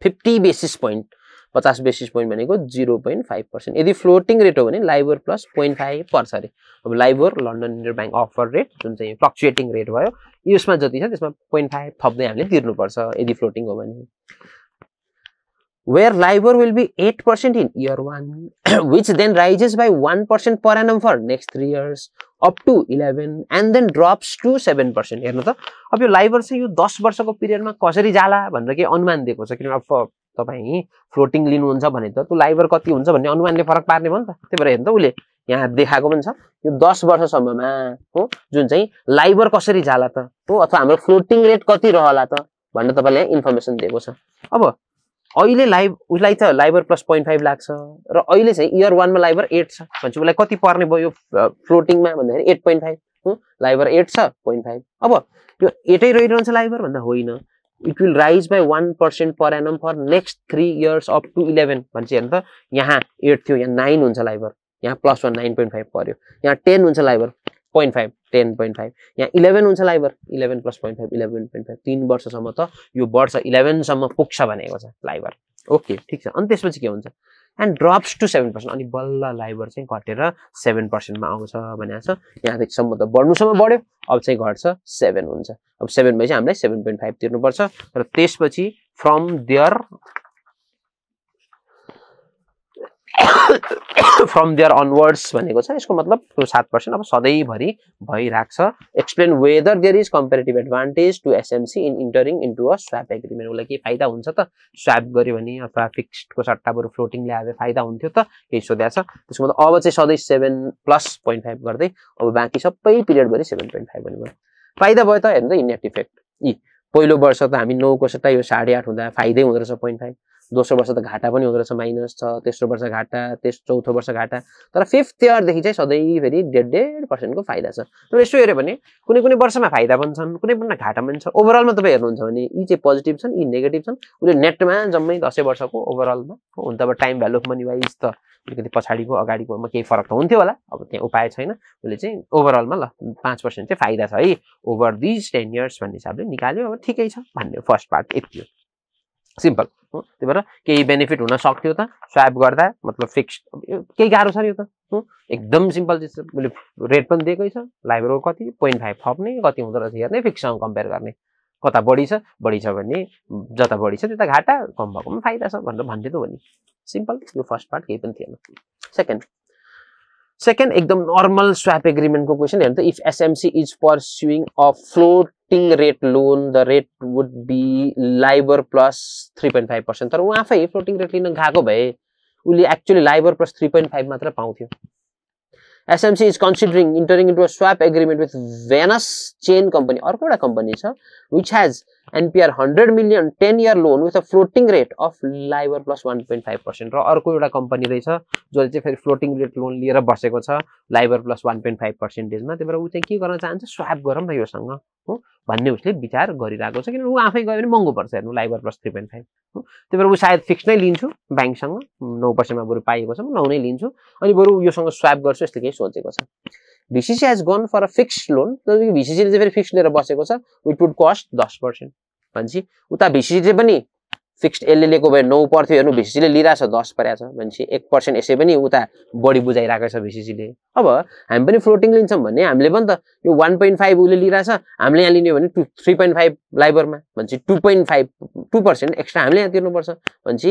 50 basis point 50 basis point भनेको 0.5% यदि फ्लोटिङ रेट हो भने LIBOR plus 0.5 पर्छ अरे अब LIBOR लन्डन इन्टरब्याङ्क अफर रेट जुन चाहिँ फ्लक्चुएटिङ रेट भयो यसमा जति छ त्यसमा 0.5 थप्दै हामीले तिर्नु पर्छ यदि फ्लोटिङ हो भने where LIBOR will be 8% in year 1 which then rises by 1% per annum for next 3 years up to 11 and then drops to 7% हेर्नु त अब यो LIBOR चाहिँ यो 10 वर्षको पिरियडमा कसरी जाला भनेर के अनुमान दिएको छ किन अब तपाई फ्लोटिङ लिनुहुन्छ भने त त्यो LIBOR कति हुन्छ भन्ने अनुमानले फरक पार्ने भयो नि त त्यही भएर हेर्नु त उले यहाँ देखाएको पनि छ यो 10 वर्षसम्ममा हो जुन चाहिँ LIBOR कसरी जाला त हो अथवा हाम्रो फ्लोटिङ रेट कति रहला त भन्ने तपाईले इन्फर्मेसन दिएको छ अब अहिले उसलाई त LIBOR plus 0.5 लाग्छ र अहिले चाहिँ इयर 1 मा LIBOR 8 छ भन्छ उसलाई कति पर्ने भयो फ्लोटिङमा भन्दाखेरि 8.5 हो LIBOR 8 छ 0.5 अब यो 8 नै रहिरहन्छ LIBOR भन्दा होइन it will rise by 1% per annum for next 3 years up to 11 भन्छ हेर्नु त यहाँ 8 थियो यहाँ 9 हुन्छ LIBOR यहाँ +1 9.5 पर्यो यहाँ 10 हुन्छ LIBOR 0.5 10.5 यहाँ 11 हुन्छ LIBOR 11 plus 0.5 11.5 3 वर्षसम्म त यो वर्ष 11 सम्म पुग्छ भनेको छ LIBOR ओके ठीक छ अनि त्यसपछि के हुन्छ and drops to 7% अनि बल्ल LIBOR चाहिँ घटेर 7% मा आउँछ भनेको छ यहाँ देखिसम्म त बढ्नुसम्म बढ्यो अब चाहिँ घट्छ 7 हुन्छ अब 7 भएपछि हामीलाई 7.5 तिर्नु पर्छ र त्यसपछि from there from there onwards भनेको छ यसको मतलब त्यो 7% अब सधैँभरि भइराख्छ explain whether there is comparative advantage to SMC in entering into a swap agreement उसलाई के फाइदा हुन्छ त स्वाप गर्यो भने अथवा फिक्स्डको सट्टा बरु फ्लोटिङ ल्याए फाइदा हुन्थ्यो त केही सोध्या छ त्यसको मतलब अब चाहिँ सधैँ 7+0.5 गर्दै अब बाँकी सबै पिरियडभरि 7.5 भन्नुभयो फाइदा भयो त हेर्नु त इनेट इफेक्ट पहिलो वर्ष त हामी 9 को सट्टा यो 8.5 हुँदा फाइदै हुँदो रहेछ 0.5 दोस्रो वर्ष त घाटा पनि हुँदो रहेछ माइनस छ तेस्रो वर्ष घाटा चौथो वर्ष घाटा तर फिफ्थ इयरदेखि चाहिँ सधैँ फेरि 1.5% को फाइदा छ तर यसो हेऱ्यो भने कुनै कुनै वर्षमा फाइदा पनि छन् कुनै कुनै घाटा पनि छ ओभरअलमा तपाईँ हेर्नुहुन्छ भने यी चाहिँ पोजिटिभ छन् यी नेगेटिभ छन् उसले नेटमा जम्मै 10 वर्षको ओभरअलमा हुन त अब time value of money wise त अलिकति पछाडिको अगाडिकोमा केही फरक त हुन्थ्यो होला अब त्यहाँ उपाय छैन उसले चाहिँ ओभरअलमा ल 5% चाहिँ फाइदा छ है ओभर दिस 10 इयर्स भन्ने हिसाबले निकाल्यो अब ठिकै छ भन्ने फर्स्ट पार्ट यति हो सिम्पल हो त्यही भएर केही बेनिफिट हुन सक्थ्यो त स्वाप गर्दा मतलब फिक्स्ड केही गाह्रो छ नि यो त एकदम सिम्पल मैले रेट पनि दिएकै छ लाइब्रेरी कति 0.5 थप्ने कति हुँदो रहेछ हेर्ने फिक्ससँग कम्पेयर गर्ने कता बढी छ भने जता बढी छ त्यता घाटा कम भएकोमा फाइदा छ भनेर भन्दै त हो नि सिम्पल यो फर्स्ट पार्ट केही पनि थिएन सेकेन्ड एकदम नर्मल स्वाप एग्रिमेन्टको क्वेसन हेर्नु त if SMC is pursuing a floating rate loan the rate would be LIBOR plus 3.5% तर ऊ आफै फ्लोटिङ रेट लिन गएको भए उसले एक्चुअली लाइबर प्लस 3.5 मात्र पाउँथ्यो SMC is considering entering into a swap agreement with Venus chain company अर्को एउटा कम्पनी छ which has NPR 100 million 10-year loan with a floating rate of LIBOR plus 1.5% र अर्को एउटा कम्पनी रहेछ जसले चाहिँ फेरि फ्लोटिङ रेट लोन लिएर बसेको छ LIBOR plus 1.5% मा त्यही भएर उ चाहिँ के गर्न चाहन्छ स्वाप गरौँ न योसँग हो भन्ने उसले विचार गरिरहेको छ किनभने उ आफै गयो भने महँगो पर्छ हेर्नु LIBOR plus 3.5 हो त्यही भएर उ सायद फिक्स नै लिन्छु बैंकसँग 9% मा बरु पाएको छ म 9 नै लिन्छु अनि बरु योसँग स्वाप गर्छु यस्तो केही सोचेको छ BCC has gone for a fixed loan तर BCC ले चाहिँ फेरि फिक्स लिएर बसेको छ it would cost 10% भन्छ उता BCC ले पनि फिक्स्ड एलले लिएको भए 9 पर्थ्यो हेर्नु BCC ले लिइराछ 10 परेछ भन्छ 1% यसै पनि उता बढी बुझाइराखेको छ BCC ले अब हामी पनि फ्लोटिङ लिन्छौं भन्ने हामीले पनि त यो 1.5 उले लिइराछ हामीले यहाँ लिने भने 3.5 लाइबरमा भन्छ 2% एक्स्ट्रा हामीले यहाँ तिर्नु पर्छ भन्छ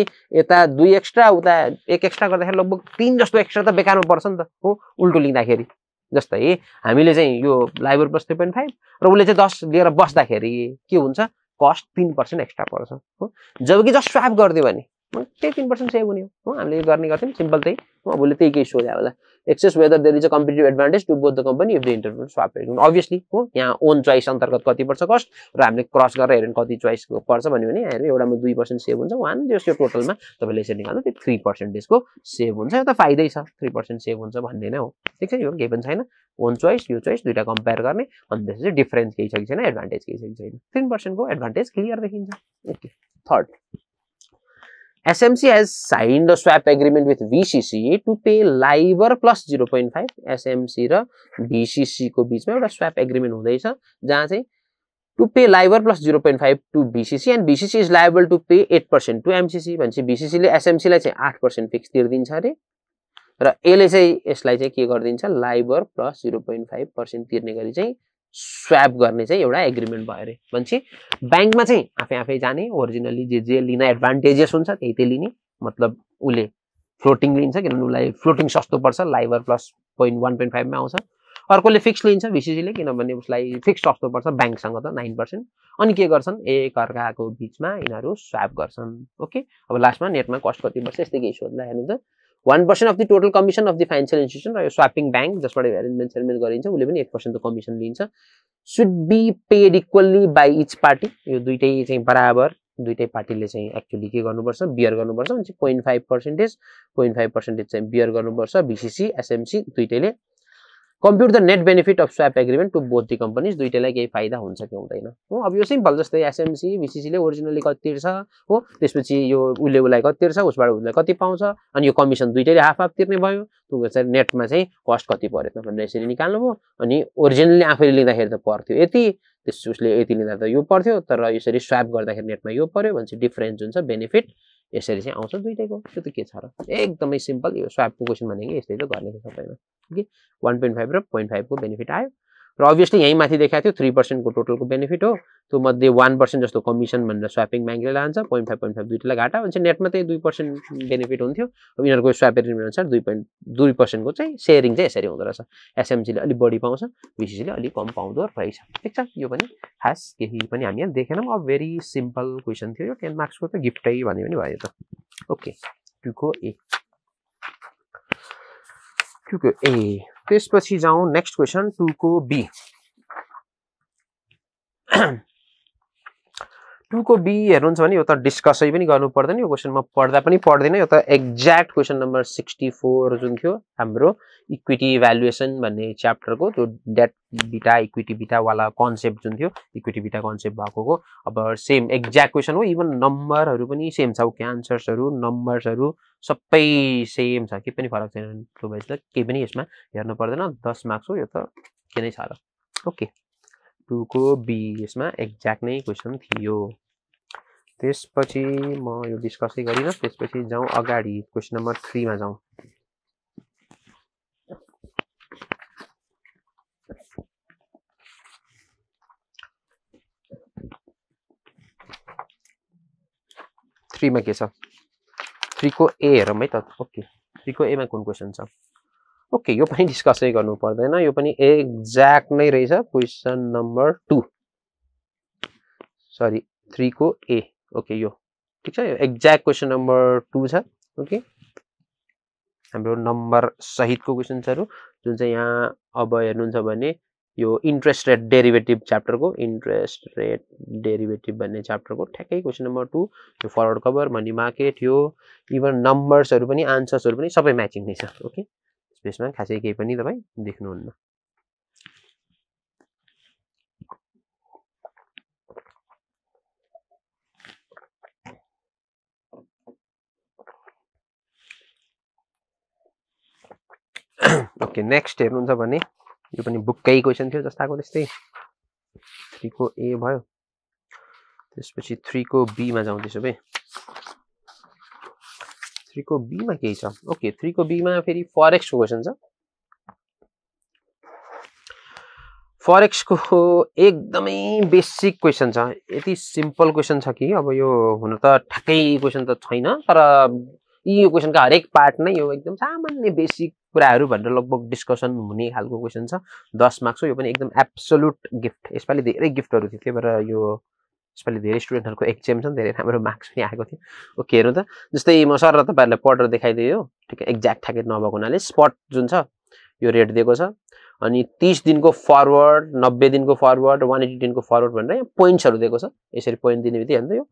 यता 2 एक्स्ट्रा उता 1 एक्स्ट्रा गर्दाखेरि लगभग 3 जस्तो एक्स्ट्रा त बेकारमा पर्छ नि त हो उल्टो लिँदाखेरि जस्तै हामीले चाहिँ यो लाइबर प्लस 3.5 र उले चाहिँ 10 लिएर बस्दाखेरि के हुन्छ कस्ट 3% एक्स्ट्रा पर्छ हो जबकि जस्ट स्वाप गर्दियो भने त्यही 3% सेभ हुने हो हामीले गर्ने गर्थ्यौं सिम्पल त्यही अब उले त्यही केही सोध्या होला assess whether there is a competitive advantage to both the company if they enter swap agreement obviously हो यहाँ ओन चोइस अन्तर्गत कति पर्छ कस्ट र हामीले क्रस गरेर हेर्न कति चोइस पर्छ भन्यो भने हेर्नु एउटामा 2% सेभ हुन्छ वान जस यो टोटलमा तपाईले यसरी निकाल्नु त्यो 3% को सेभ हुन्छ यो त फाइदै छ 3% सेभ हुन्छ भन्ने नै हो ठीक छ यो केही पनि छैन ओन चोइस यो चोइस दुईटा कम्पेयर गर्ने अनि त्यसपछि डिफरेन्स केही छ कि छैन एडभान्टेज केही छ कि छैन 3% को एडभान्टेज क्लियर देखिन्छ okay third SMC has signed a swap agreement with VCC to pay LIBOR plus 0.5 SMC र VCC को बीचमा एउटा swap agreement हुँदैछ जहाँ चाहिँ to pay LIBOR plus 0.5 to BCC and BCC is liable to pay 8% to MCC भन्छ BCC ले SMC लाई चाहिँ 8% फिक्स तिर्दिन्छ रे र यसले चाहिँ यसलाई चाहिँ के गर्दिन्छ LIBOR plus 0.5% तिर्ने गरी चाहिँ स्वाप गर्ने चाहिँ एउटा एग्रीमेन्ट भयो रे भन्छ बैंकमा चाहिँ आफै जाने ओरिजिनली जे लिन एडभान्टेजेस हुन्छ त्यही लिने मतलब उले फ्लोटिङ लिन्छ किनभने उलाई फ्लोटिङ सस्तो पर्छ लाइबर प्लस 1.5 मा आउँछ अर्कोले फिक्स लिन्छ BCC ले किनभने उसलाई फिक्स सस्तो पर्छ बैंकसँग त 9% अनि के गर्छन् एक अर्काको बीचमा यिनीहरु स्वाप गर्छन् ओके अब लास्टमा नेटमा कस्ट कति पर्छ यस्तै केही सोध्ला हेर्नु त 1% of the total commission of the financial institution र यो स्वापिङ बैंक जसबाट अरेन्जमेन्ट सेटलमेन्ट गरिन्छ उले पनि 8% को कमिसन लिन्छ should be paid equally by each party यो दुईटै चाहिँ बराबर दुईटै पार्टीले चाहिँ एक्चुअली के गर्नुपर्छ बियर गर्नुपर्छ भने 0.5% चाहिँ बियर गर्नुपर्छ BCC SMC दुईटैले compute the net benefit of swap agreement to both the companies दुईटैलाई केही फाइदा हुन्छ कि हुँदैन हो अब यो सिम्पल जस्तै SMC BCC ले ओरिजिनली कति तिर्छ हो त्यसपछि यो उलाई कति तिर्छ उसबाट उसलाई कति पाउँछ अनि यो कमिसन दुईटैले हाफ तिर्ने भयो त्यो चाहिँ नेटमा चाहिँ कस्ट कति पर्यो त भनेर यसरी निकाल्नु भयो अनि ओरिजिनली आफैले लिँदाखेरि त पर्थ्यो यति त्यसपछि उसले यति लिँदा त यो पर्थ्यो तर यसरी स्वाप गर्दाखेरि नेटमा यो पर्यो भने डिफरेन्स हुन्छ बेनिफिट यसरी चाहिँ आउँछ दुईटैको त्यो त के छ र एकदमै सिम्पल यो स्वापको क्वेशन भनेको यस्तै त गर्ने छ सबैमा ओके 1.5 र 0.5 को बेनिफिट आयो र अभियसली यही माथि देखाएको थियो 3% को टोटलको बेनिफिट हो त्यो मध्ये 1% जस्तो कमिसन भनेर स्वापिङ ब्याङ्कले लान्छ 0.5 दुईटैलाई घाटा हुन्छ नेटमा चाहिँ 2% बेनिफिट हुन्थ्यो अब यिनीहरूको स्वाप एग्रिमेन्ट अनुसार 2% को चाहिँ सेयरिङ चाहिँ यसरी हुँदो रहेछ एसएमसीले अलि बढी पाउँछ बीसीसीले अलि कम पाउँदो रहेछ ठीक छ यो पनि खास केही पनि हामी यहाँ देखेनौँ अब भेरी सिम्पल क्वेसन थियो यो 10 मार्क्सको त गिफ्टै भन्ने पनि भयो त ओके 2 को ए त्यसपछि जाउँ नेक्स्ट क्वेसन 2 को बी 2 को बी हेर्नुहुन्छ भने यो त डिस्कसै पनि गर्नु पर्दैन यो क्वेसन म पढ्दा पनि पढ्दैन यो त एक्ज्याक्ट क्वेसन नम्बर 64 जुन थियो हाम्रो इक्विटी इभ्यालुएसन भन्ने च्याप्टरको त्यो डेट बिटा इक्विटी बिटा वाला कन्सेप्ट जुन थियो इक्विटी बिटा कन्सेप्ट भएकोको अब सेम एक्ज्याक्ट क्वेसन हो इभन नम्बरहरू पनि सेम छ ओके आन्सर्सहरू नम्बर्सहरू सबै सेम छ के पनि फरक छैन त्यो भएछ त केही पनि यसमा हेर्नु पर्दैन 10 मार्क्स हो यो त के नै छ र ओके 2 को बी यसमा एक्ज्याक्ट नै क्वेसन थियो त्यसपछि म यो डिस्कसै गरिन त्यसपछि जाउँ अगाडि क्वेसन नम्बर 3 मा जाउँ थ्री मा के छ 3 को ए हेरौँ है त ओके 3 को ए मा कुन क्वेसन छ ओके यो पनि डिस्कसै गर्नु पर्दैन यो पनि एक्ज्याक्ट नै रहेछ क्वेसन नम्बर 2 सरी 3 को ए ओके यो ठीक छ यो एक्ज्याक्ट क्वेसन नम्बर 2 छ ओके हाम्रो नम्बर सहितको क्वेसन्सहरु जुन चाहिँ यहाँ अब हेर्नुहुन्छ भने यो इन्ट्रेस्ट रेट डेरिभेटिभ च्याप्टरको इन्ट्रेस्ट रेट डेरिभेटिभ भन्ने च्याप्टरको ठ्याक्कै क्वेसन नम्बर 2 यो फरवर्ड कभर मनी मार्केट यो इभन नम्बर्सहरु पनि आन्सर्सहरु पनि सबै म्याचिङ नै छ ओके त्यसमा खासै केही पनि तपाई देख्नुहुन्न ओके नेक्स्ट हेर्नुहुन्छ भने यो पनि बुककै क्वेशन थियो जस्ताको त्यस्तै 3 को ए भयो त्यसपछि 3 को बी मा जाउँ त्यसो भए 3 को बी मा के छ ओके 3 को बी मा फेरि फरेक्स को क्वेशन छ फरेक्स को एकदमै बेसिक क्वेशन छ यति सिम्पल क्वेशन छ कि अब यो हुन त ठ्याक्कै क्वेशन त छैन तर यो क्वेशन का हरेक पार्ट नै यो एकदम सामान्य बेसिक कुराहरु भनेर लगभग डिस्कसन हुने खालको क्वेशन छ 10 मार्क्स हो यो पनि एकदम एब्सोल्युट गिफ्ट यसपालि धेरै गिफ्टहरु थियो त्यही भएर यो यसपालि धेरै स्टुडेन्टहरुको एक्जाम छ धेरै राम्रो मार्क्स पनि आएको थियो ओके हेर्नु त जस्तै म सर र तपाईहरुलाई पढेर देखाइदियो ठीक एक्ज्याक्ट ठ्याक्कै नभएको हुनाले स्पट जुन छ यो रेट दिएको छ अनि 30 दिनको फरवर्ड 90 दिनको फरवर्ड 180 दिनको फरवर्ड भनेर यहाँ पोइन्ट्सहरु दिएको छ यसरी पोइन्ट दिने बित्तिकै हेर्नु यो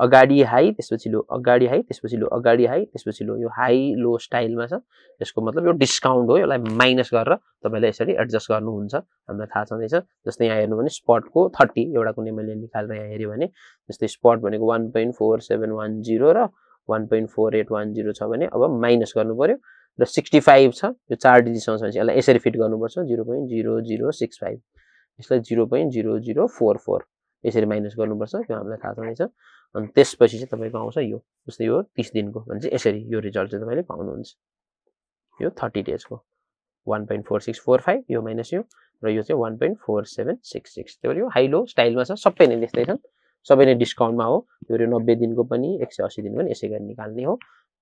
अगाडि हाई त्यसपछि लो अगाडि हाई त्यसपछि लो अगाडि हाई त्यसपछि लो यो हाई लो स्टाइलमा छ यसको मतलब यो डिस्काउन्ट हो यसलाई माइनस गरेर तपाईले यसरी एडजस्ट गर्नुहुन्छ हामीलाई थाहा छँदैछ जस्तै यहाँ हेर्नु भने स्पटको 30 एउटा कुनै मैले निकालेर यहाँ हेर्यो भने जस्तै स्पट भनेको 1.4710 र 1.4810 छ भने अब माइनस गर्नु पर्यो र 65 छ यो 4 डिजिटसम्म छ यसलाई यसरी फिट गर्नुपर्छ 0.0065 यसलाई 0.0044 यसरी माइनस गर्नुपर्छ यो हामीलाई थाहा छँदैछ अनि त्यसपछि चाहिँ तपाईको आउँछ यो जस्तै यो 30 दिनको भने यसरी यो रिजल्ट चाहिँ तपाईले पाउनुहुन्छ यो 30 डेजको 1.4645 यो माइनस यो र यो चाहिँ 1.4766 त्यही भएर यो हाई लो स्टाइलमा छ सबै नै त्यस्तै छन् सबै नै डिस्काउन्टमा हो यो 90 दिनको पनि 180 दिनको पनि यसै गरी निकाल्ने हो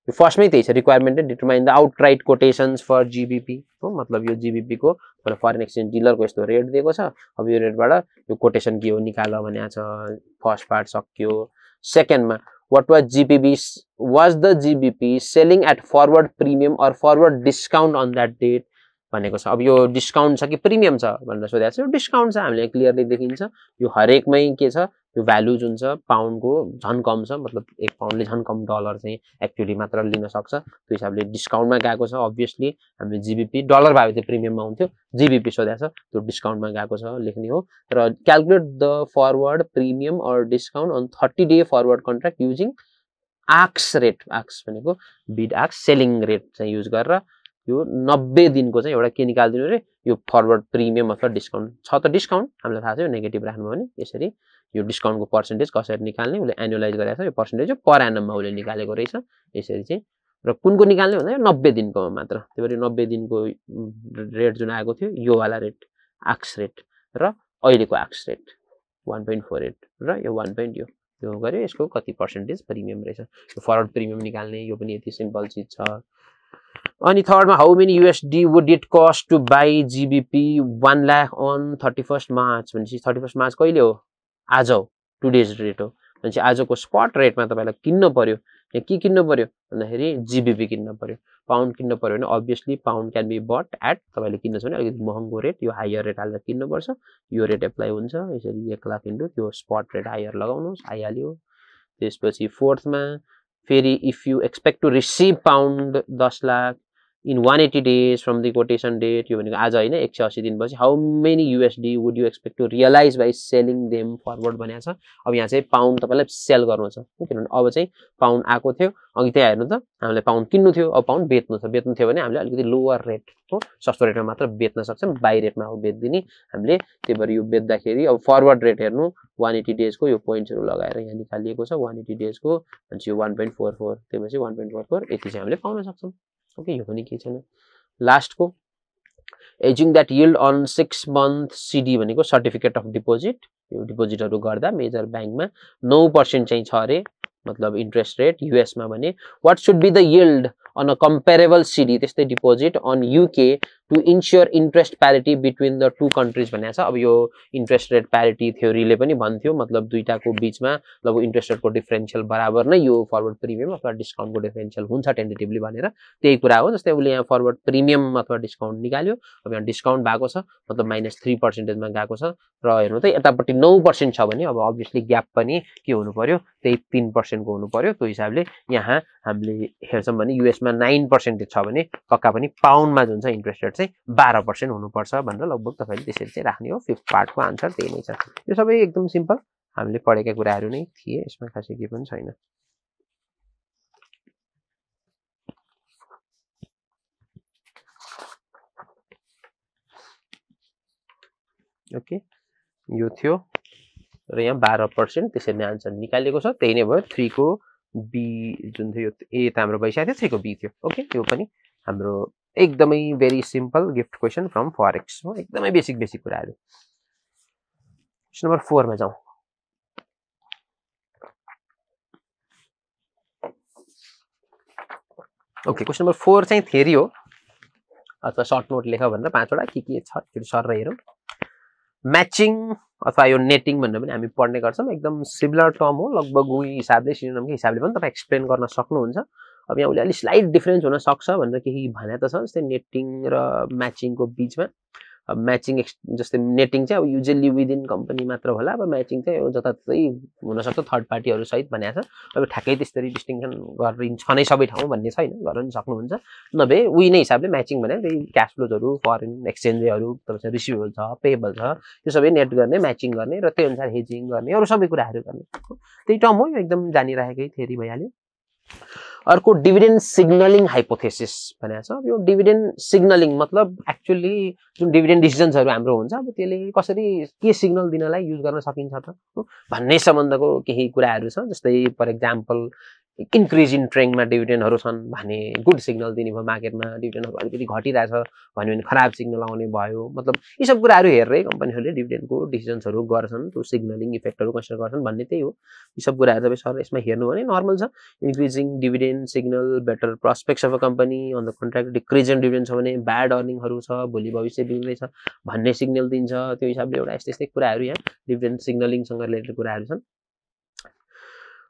यो फर्स्टमै त्यही छ requirement determine the outright quotations for GBP हो मतलब यो जीबीपी को फरेन एक्सचेन्ज डीलरको यस्तो रेट दिएको छ अब यो रेटबाट यो कोटेशन के हो निकाल भनेको छ फर्स्ट पार्ट सक्यो सेकेन्डमा what was the GBP selling at forward premium or forward discount on that date भनेको छ अब यो डिस्काउन्ट छ कि प्रिमियम छ भनेर सोधेको छ यो डिस्काउन्ट छ हामीले क्लियरली देखिन्छ यो हरेकमै के छ यो भ्यालु जुन छ पाउन्डको झन कम छ मतलब 1 पाउन्डले झन कम डलर चाहिँ एक्चुअली मात्र लिन सक्छ त्यो हिसाबले डिस्काउन्टमा गएको छ अभियसली हामीले जीबीपी डलर भावे चाहिँ प्रिमियममा हुन्थ्यो जीबीपी सोधेको छ त्यो डिस्काउन्टमा गएको छ लेख्ने हो र calculate the forward premium or discount on 30 day forward contract using आक्स रेट आक्स भनेको बिड आक्स सेलिङ रेट चाहिँ युज गरेर यो 90 दिनको चाहिँ एउटा के निकाल्दिनु रे यो फरवर्ड प्रिमियम अथवा डिस्काउन्ट छ त डिस्काउन्ट हामीलाई थाहा छ यो नेगेटिभ राख्नु भने यसरी यो डिस्काउन्टको पर्सेन्टेज कसरी निकाल्ने उले एनुअलाइज गरेको छ यो पर्सेन्टेज पर एनममा उले निकालेको रहेछ यसरी चाहिँ र कुनको निकाल्ने भन्दा यो 90 दिनको मात्र त्यही भएर 90 दिनको रेट जुन आएको थियो यो वाला रेट आक्स रेट र अहिलेको आक्स रेट 1.48 र यो 1. यो गऱ्यो यसको कति पर्सेन्टेज प्रिमियम रहेछ यो फरवर्ड प्रिमियम निकाल्ने यो पनि यति सिम्पल चीज छ अनि थर्डमा how many USD would it cost to buy GBP 1 lakh on 31 March भनेपछि 31 मार्च कहिले हो आज हो टुडेज रेट हो भनेपछि आजको स्पट रेटमा तपाईलाई किन्न पर्यो यहाँ के किन्न पर्यो भन्दाखेरि GBP किन्न पर्यो पाउन्ड किन्न पर्यो भने obviously pound can be bought at तपाईले किन्न छ भने अलिकति महँगो रेट यो हायर रेट हालेर किन्न पर्छ यो रेट एप्लाई हुन्छ यसरी 1 लाख इन्टु त्यो स्पट रेट हायर लगाउनुस् आइहाल्यो त्यसपछि फोर्थमा फेरि if you expect to receive pound 10 lakh in 180 days from the quotation date यो भनेको आज हैन 180 दिनपछि how many USD would you expect to realize by selling them forward भनेको छ अब यहाँ चाहिँ पाउन्ड तपाईलाई सेल गर्नु छ किनभने अब चाहिँ पाउन्ड आको थियो अघि त्यहाँ हेर्नु त हामीले पाउन्ड किन्नु थियो अब पाउन्ड बेच्नु थियो भने हामीले अलिकति लोअर रेट हो सस्तो रेटमा मात्र बेच्न सक्छौं बाइ रेटमा हो बेच्दिने हामीले त्यही भएर यो बेच्दाखेरि अब फरवर्ड रेट हेर्नु 180 डेज को यो पोइन्ट्सहरु लगाएर यहाँ निकालिएको छ 180 डेज को अनि यो 1.44 त्यसपछि 1.44 यति चाहिँ हामीले पाउन सक्छौं ओके यो पनि के छैन लास्ट को ageing that yield on 6 month CD भनेको सर्टिफिकेट अफ डिपोजिट यो डिपोजिटहरु गर्दा मेजर बैंकमा 9% चाहिँ छ रे मतलब इन्ट्रेस्ट रेट US मा भने what should be the yield on a comparable CD त्यस्तै deposit on UK to ensure interest parity between the two countries भनेको छ अब यो इन्ट्रेस्ट रेट प्यारिटी थ्योरीले पनि भन्थ्यो मतलब दुईटाको बीचमा लगभग इन्ट्रेस्ट रेटको डिफरेन्शियल बराबर नै यो फरवर्ड प्रिमियम अथवा डिस्काउन्टको डिफरेन्शियल हुन्छ टेन्टेटिभली भनेर त्यही कुरा हो जस्तै उले यहाँ फरवर्ड प्रिमियम अथवा डिस्काउन्ट निकाल्यो अब यहाँ डिस्काउन्ट भएको छ मतलब -3% मा गएको छ र हेर्नु त यतापट्टि 9% छ भने अब अभियसली ग्याप पनि के हुनु पर्यो त्यही 3% को हुनु पर्यो त्यो हिसाबले यहाँ हामीले हेर्छौं भने US मा 9% छ भने पक्का पनि पाउन्डमा जुन छ इन्ट्रेस्ट रेट चाहिँ 12% हुनुपर्छ भनेर लगभग तपाईले त्यसरी चाहिँ राख्ने हो फिफ्थ पार्टको आन्सर त्यही नै छ यो सबै एकदम सिम्पल हामीले पढेका कुराहरु नै थिए यसमा खासै के पनि छैन ओके यो थियो र यहाँ 12% त्यसरी नै आन्सर निकालेको छ त्यही नै भयो 3 को B जुन थियो A त हाम्रो भइसक्यो 3 को B थियो ओके यो पनि हाम्रो एकदमै very simple gift question from forex हो एकदमै बेसिक कुराहरु क्वेशन नम्बर 4 मा जाउँ ओके क्वेशन नम्बर 4 चाहिँ थ्योरी हो अथवा सर्ट नोट लेख भनेर 5 वटा के छ त्यो सर र हेरौं म्याचिङ अथवा यो नेटिङ भन्ने पनि हामी पढ्ने गर्छौं एकदम सिमिलर टर्म हो लगभग उही हिसाबले सिनोनिमको हिसाबले पनि तपाई एक्सप्लेन गर्न सक्नुहुन्छ अब यहाँ उले अलि स्लाइट डिफरेन्स हुन सक्छ भनेर केही भने त छ जस्तै नेटिङ र म्याचिङको बीचमा अब म्याचिङ जस्तै नेटिङ चाहिँ अब युजुअली विदिन कम्पनी मात्र होला अब म्याचिङ चाहिँ जताततै हुन सक्छ थर्ड पार्टीहरु सहित भनेको छ अब ठ्याक्कै त्यसरी डिस्टिंक्सन गरिन्छ नै सबै ठाउँ भन्ने छैन गर्न सक्नुहुन्छ नभए उही नै हिसाबले म्याचिङ भने त्यही क्याश फ्लोजहरु फरेन एक्सचेन्जहरु तपाईको रिसिभेबल छ पेएबल छ त्यो सबै नेट गर्ने म्याचिङ गर्ने र त्यही अनुसार हेजिङ गर्ने अरु सबै कुराहरु गर्ने त्यही टर्म हो एकदम जानिराखेकै थ्योरी भइहाल्यो अर्को डिभिडेन्ड सिग्नलिङ हाइपोथेसिस भनेको छ यो डिभिडेन्ड सिग्नलिङ मतलब एक्चुअली जुन डिभिडेन्ड डिसिजन्सहरु हाम्रो हुन्छ अब त्यसले कसरी के सिग्नल दिनलाई युज गर्न सकिन्छ त भन्ने सम्बन्धको केही कुराहरु छ जस्तै फर एक्जाम्पल इन्क्रिज इन ट्रेन्डमा डिभिडेन्डहरु छन् भने गुड सिग्नल दिने भयो मार्केटमा डिभिडेन्डहरु अलिकति घटिरहेछ भन्यो भने खराब सिग्नल आउने भयो मतलब यी सब कुराहरु हेरेरै कम्पनीहरुले डिभिडेन्डको डिसिजन्सहरु गर्छन् त्यो सिग्नलिङ इफेक्टहरु कन्सिडर गर्छन् भन्ने त्यही हो यी सब कुराहरु तपाईं सर यसमा हेर्नु भने नर्मल छ increasing dividend signal better prospects of a company on the contract decrease in dividend छ भने ब्याड अर्निङहरु छ भोलि भविष्य बिग्रेछ भन्ने सिग्नल दिन्छ त्यो हिसाबले एउटा यस्तै कुराहरु यहाँ डिभिडेन्ड सिग्नलिङसँग रिलेटेड कुराहरु छन्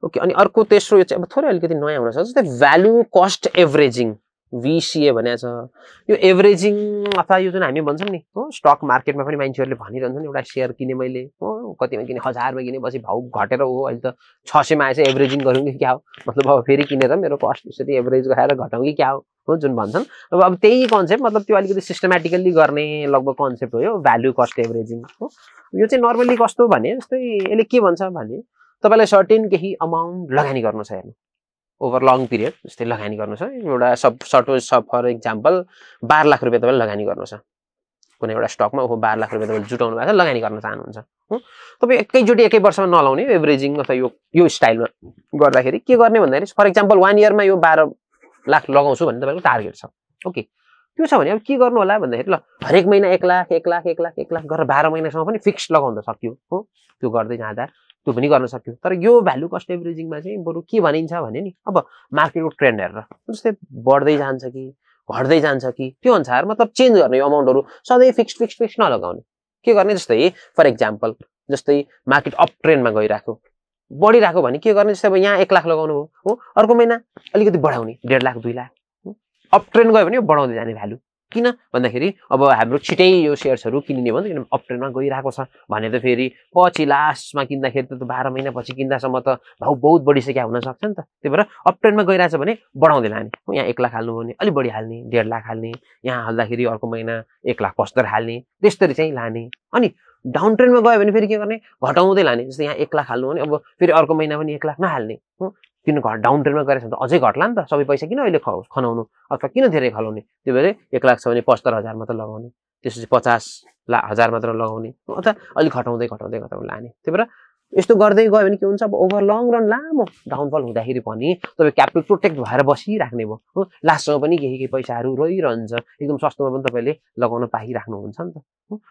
ओके अनि अर्को तेस्रो यो चाहिँ अब थोरै अलिकति नयाँ हुन सक्छ जस्तै भ्यालु कस्ट एभरेजिङ VCA भनेको छ यो एभरेजिङ अथवा यो जुन हामी भन्छौं नि हो स्टक मार्केटमा पनि मान्छेहरुले भनिरहन्छन् एउटा शेयर किने मैले हो कतिमा किने 1000 मा किने पछि भाउ घटेर हो अहिले त 600 मा आएछ एभरेजिङ गरौँ कि क्या हो मतलब अब फेरि किनेर मेरो कस्ट यसरी एभरेज गराएर घटाउँ कि क्या हो जुन भन्छन् अब त्यही कन्सेप्ट मतलब त्यो अलिकति सिस्टमैटिकली गर्ने लगभग कन्सेप्ट हो यो भ्यालु कस्ट एभरेजिङ हो यो चाहिँ नर्मली कस्तो भने जस्तै यसले के भन्छ भने तपाईलाई सर्टेन केही अमाउन्ट लगानी गर्नु छ हेर्नु ओभर लङ पिरियड जस्तै लगानी गर्नु छ एउटा सब फर एक्जाम्पल 12 लाख रुपैयाँ तपाईले लगानी गर्नु छ कुनै एउटा स्टकमा हो 12 लाख रुपैयाँ तपाईले जुटाउनु भएको छ लगानी गर्न चाहनुहुन्छ हो तपाई एकैचोटी एकै वर्षमा नलाउने एभरेजिङ अथवा यो स्टाइलमा गर्दाखेरि के गर्ने भन्दाखेरि फर एक्जाम्पल 1 इयरमा यो 12 लाख लगाउँछु भन्ने तपाईको टार्गेट छ ओके त्यो छ भने अब के गर्नु होला भन्दाखेरि ल हरेक महिना 1 लाख 1 लाख 1 लाख 1 लाख गरेर 12 महिनासम्म पनि फिक्स लगाउन सक्यो हो त्यो गर्दै जाँदा त्यो पनि गर्न सक्यो तर यो भ्यालु कस्ट एभरेजिङमा चाहिँ बरु के भनिन्छ भने नि अब मार्केटको ट्रेन्ड हेरेर जस्तै बढ्दै जान्छ कि घट्दै जान्छ कि त्यो अनुसार मतलब चेन्ज गर्ने यो अमाउन्टहरु सधैँ फिक्स नलगाउने के गर्ने जस्तै फर एक्जाम्पल जस्तै मार्केट अप ट्रेन्डमा गइराख्यो बढिराख्यो भने के गर्ने जस्तै अब यहाँ 1 लाख लगाउनु हो अर्को महिना अलिकति बढाउने 1.5 लाख 2 लाख अप ट्रेन्ड गयो भने बढाउँदै जाने भ्यालु किन भन्दाखेरि अब हाम्रो छिटै यो शेयर्सहरु किनिने भन्छ किन अप ट्रेन्डमा गइराको छ भने त फेरि पछि लास्टमा किन्दाखेरि त 12 महिना पछि किन्दासम्म त भाउ बहुत बढिसक्या हुन सक्छ नि त त्यही भएर अप ट्रेन्डमा गइराछ भने बढाउँदै लाने यहाँ 1 लाख हाल्नु भने अलि बढी हाल्ने 1.5 लाख हाल्ने यहाँ हाल्दाखेरि अर्को महिना 1 लाख 75 हाल्ने त्यसरी चाहिँ लाने अनि डाउन ट्रेन्डमा गयो भने फेरि के गर्ने घटाउँदै लाने जस्तै यहाँ 1 लाख हाल्नु भने अब फेरि अर्को महिना पनि 1 लाख नहाल्ने किन डाउन ट्रेन्डमा गरेछ त अझै घट्ला नि त सबै पैसा किन अहिले खनाउनु अथवा किन धेरै खलाउने त्यही भएर 1 लाख छ भने 75,000 मात्र लगाउने त्यसपछि 50,000 मात्र लगाउने अथवा अलि घटाउँदै लाने त्यही भएर यस्तो गर्दै गयो भने के हुन्छ अब ओभर लङ रन लामो डाउनफल हुँदाखेरि पनि तपाईँ क्यापिटल प्रोटेक्ट भएर बसिराख्ने भयो हो लास्टमा पनि केही पैसाहरू रहिरहन्छ एकदम सस्तोमा पनि तपाईँले लगाउन पाइराख्नुहुन्छ नि त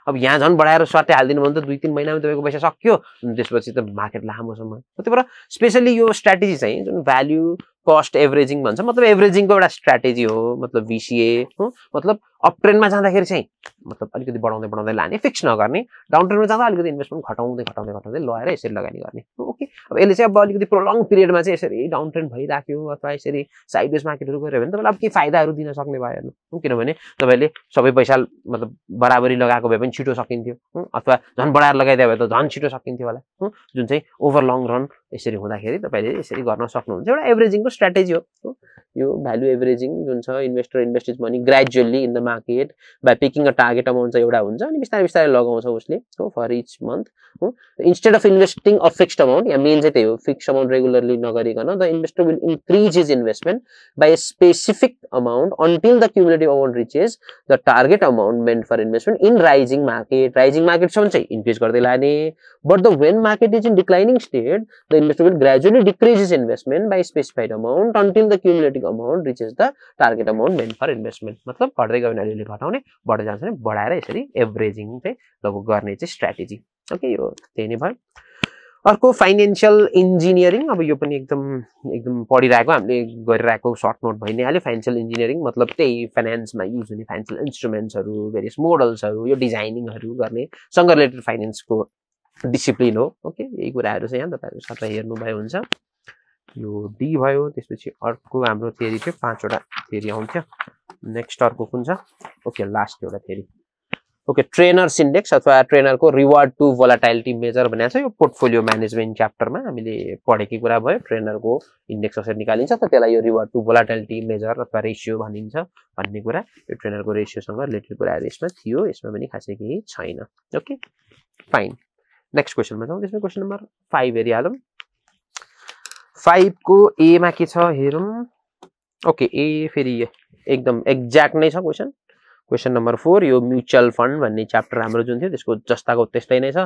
अब यहाँ झन् बढाएर स्वाटै हालिदिनु भने त 2-3 महिनामा तपाईँको पैसा सक्यो त्यसपछि त मार्केट लामो समय त्यही भएर स्पेशली यो स्ट्र्याटेजी चाहिँ जुन भ्याल्यु कस्ट एभरेजिङ भन्छ मतलब एभरेजिङको एउटा स्ट्र्याटेजी हो मतलब VCA हो मतलब अप ट्रेन्डमा जाँदाखेरि चाहिँ मतलब अलिकति बढाउँदै लाने फिक्स नगर्ने डाउन ट्रेन्डमा जाँदा अलिकति इन्भेस्टमेन्ट घटाउँदै लगाएर यसरी लगानी गर्ने ओके अब यसले चाहिँ अब अलिकति प्रोलङ पिरियडमा चाहिँ यसरी डाउन ट्रेन्ड भइराख्यो अथवा यसरी साइडवेज मार्केटहरु गयो भने तपाईलाई अब के फाइदाहरु दिन सक्ने भयो हेर्नु किनभने तपाईले सबै पैसा मतलब बराबरी लगाएको भए पनि छिटो सकिन्थ्यो अथवा झन् बढाएर लगाइदिए भए त झन् छिटो सकिन्थ्यो होला जुन चाहिँ ओभर लङ रन यसरी हुँदाखेरि तपाईले यसरी गर्न सक्नुहुन्छ एउटा एभरेजिङको स्ट्र्याटेजी हो यो भ्यालु एभरेजिङ जुन छ investor invests money gradually in the market by picking a target amount चाहिँ एउटा हुन्छ अनि बिस्तारै लगाउँछ उसले हो फर इच मन्थ हो instead of investing a fixed amount या मेन चाहिँ त्यही हो फिक्स्ड अमाउन्ट रेगुलरली नगरिकन the investor will increase his investment by a specific amount until the cumulative amount reaches the target amount meant for investment in rising मार्केटसम्म चाहिँ increase गर्दै लाने but the when market is in declining state the investor will gradually decrease his investment by specified amount until the cumulative amount reaches the target amount meant for investment मतलब घट्दै गयो भने अलिअलि घटाउने बढ्दै जान्छ भने बढाएर यसरी एभरेजिङ चाहिँ लगभग गर्ने चाहिँ स्ट्र्याटेजी ओके यो त्यही नै भयो अर्को फाइनान्शियल इन्जिनियरिङ अब यो पनि एकदम पढिरहेको हामीले गरिरहेको सर्ट नोट भइ नै हाल्यो फाइनान्शियल इन्जिनियरिङ मतलब त्यही फाइनान्समा युज हुने फाइनान्शियल इन्स्ट्रुमेन्ट्सहरु भेरियस मोडल्सहरु यो डिजाइनिङहरु गर्ने सँग रिलेटेड फाइनान्सको डिसिप्लिन हो ओके यही कुराहरु चाहिँ यहाँ तपाईहरु सबै हेर्नु भए हुन्छ यो डी भयो त्यसपछि अर्को हाम्रो थ्योरी थियो 5 वटा थ्योरी आउँथ्यो नेक्स्ट अर्को कुन छ ओके लास्ट एउटा थ्योरी ओके ट्रेनर्स इन्डेक्स अथवा ट्रेनरको रिवार्ड टु भोलाटिलिटी मेजर भनेको छ यो पोर्टफोलियो म्यानेजमेन्ट च्याप्टरमा हामीले पढेकै कुरा भयो ट्रेनरको इन्डेक्स कसरी निकालिन्छ त त्यसलाई यो रिवार्ड टु भोलाटिलिटी मेजर अथवा रेशियो भनिन्छ भन्ने कुरा यो ट्रेनरको रेशियोसँग रिलेटेड कुराहरु यसमा थियो यसमा पनि खासै केही छैन ओके फाइन नेक्स्ट क्वेशनमा जाउँ त्यसमा क्वेशन नम्बर 5 हेरिहालौं 5 को ए मा के छ हेरौं ओके ए फेरि एकदम एक्ज्याक्ट नै छ क्वेशन नम्बर 4 यो म्युचुअल फन्ड भन्ने च्याप्टर हाम्रो जुन थियो त्यसको जस्ताको त्यस्तै नै छ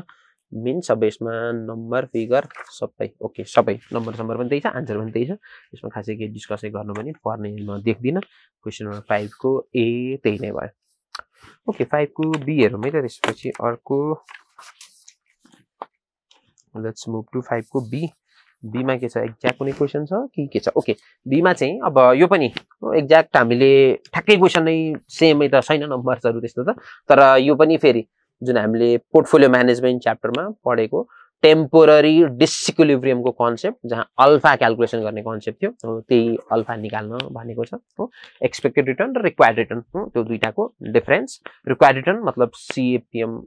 मिन्स अब यसमा नम्बर फिगर सबै ओके सबै नम्बर पनि त्यही छ आन्सर पनि त्यही छ यसमा खासै के डिस्कसै गर्नु पनि पर्ने म देख्दिन क्वेशन नम्बर 5 को ए त्यही नै भयो ओके 5 को बी हेरौँ है त त्यसपछि अर्को लेट्स मुभ टु 5 को बी बी मा के छ एक्ज्याक्ट कुनै क्वेशन छ कि के छ ओके बी मा चाहिँ अब यो पनि एक्ज्याक्ट हामीले ठ्याक्कै क्वेशन नै सेमै त छैन नम्बर्सहरु त्यस्तो त तर यो पनि फेरि जुन हामीले पोर्टफोलियो म्यानेजमेन्ट च्याप्टरमा पढेको टेम्पोररी डिसइक्विलिब्रियमको कन्सेप्ट जहाँ अल्फा क्याल्कुलेसन गर्ने कन्सेप्ट थियो त्यही अल्फा निकाल्न भनेको छ हो एक्सपेक्टेड रिटर्न र रिक्वायर्ड रिटर्न त्यो दुईटाको डिफरेन्स रिक्वायर्ड रिटर्न मतलब सीएपीएम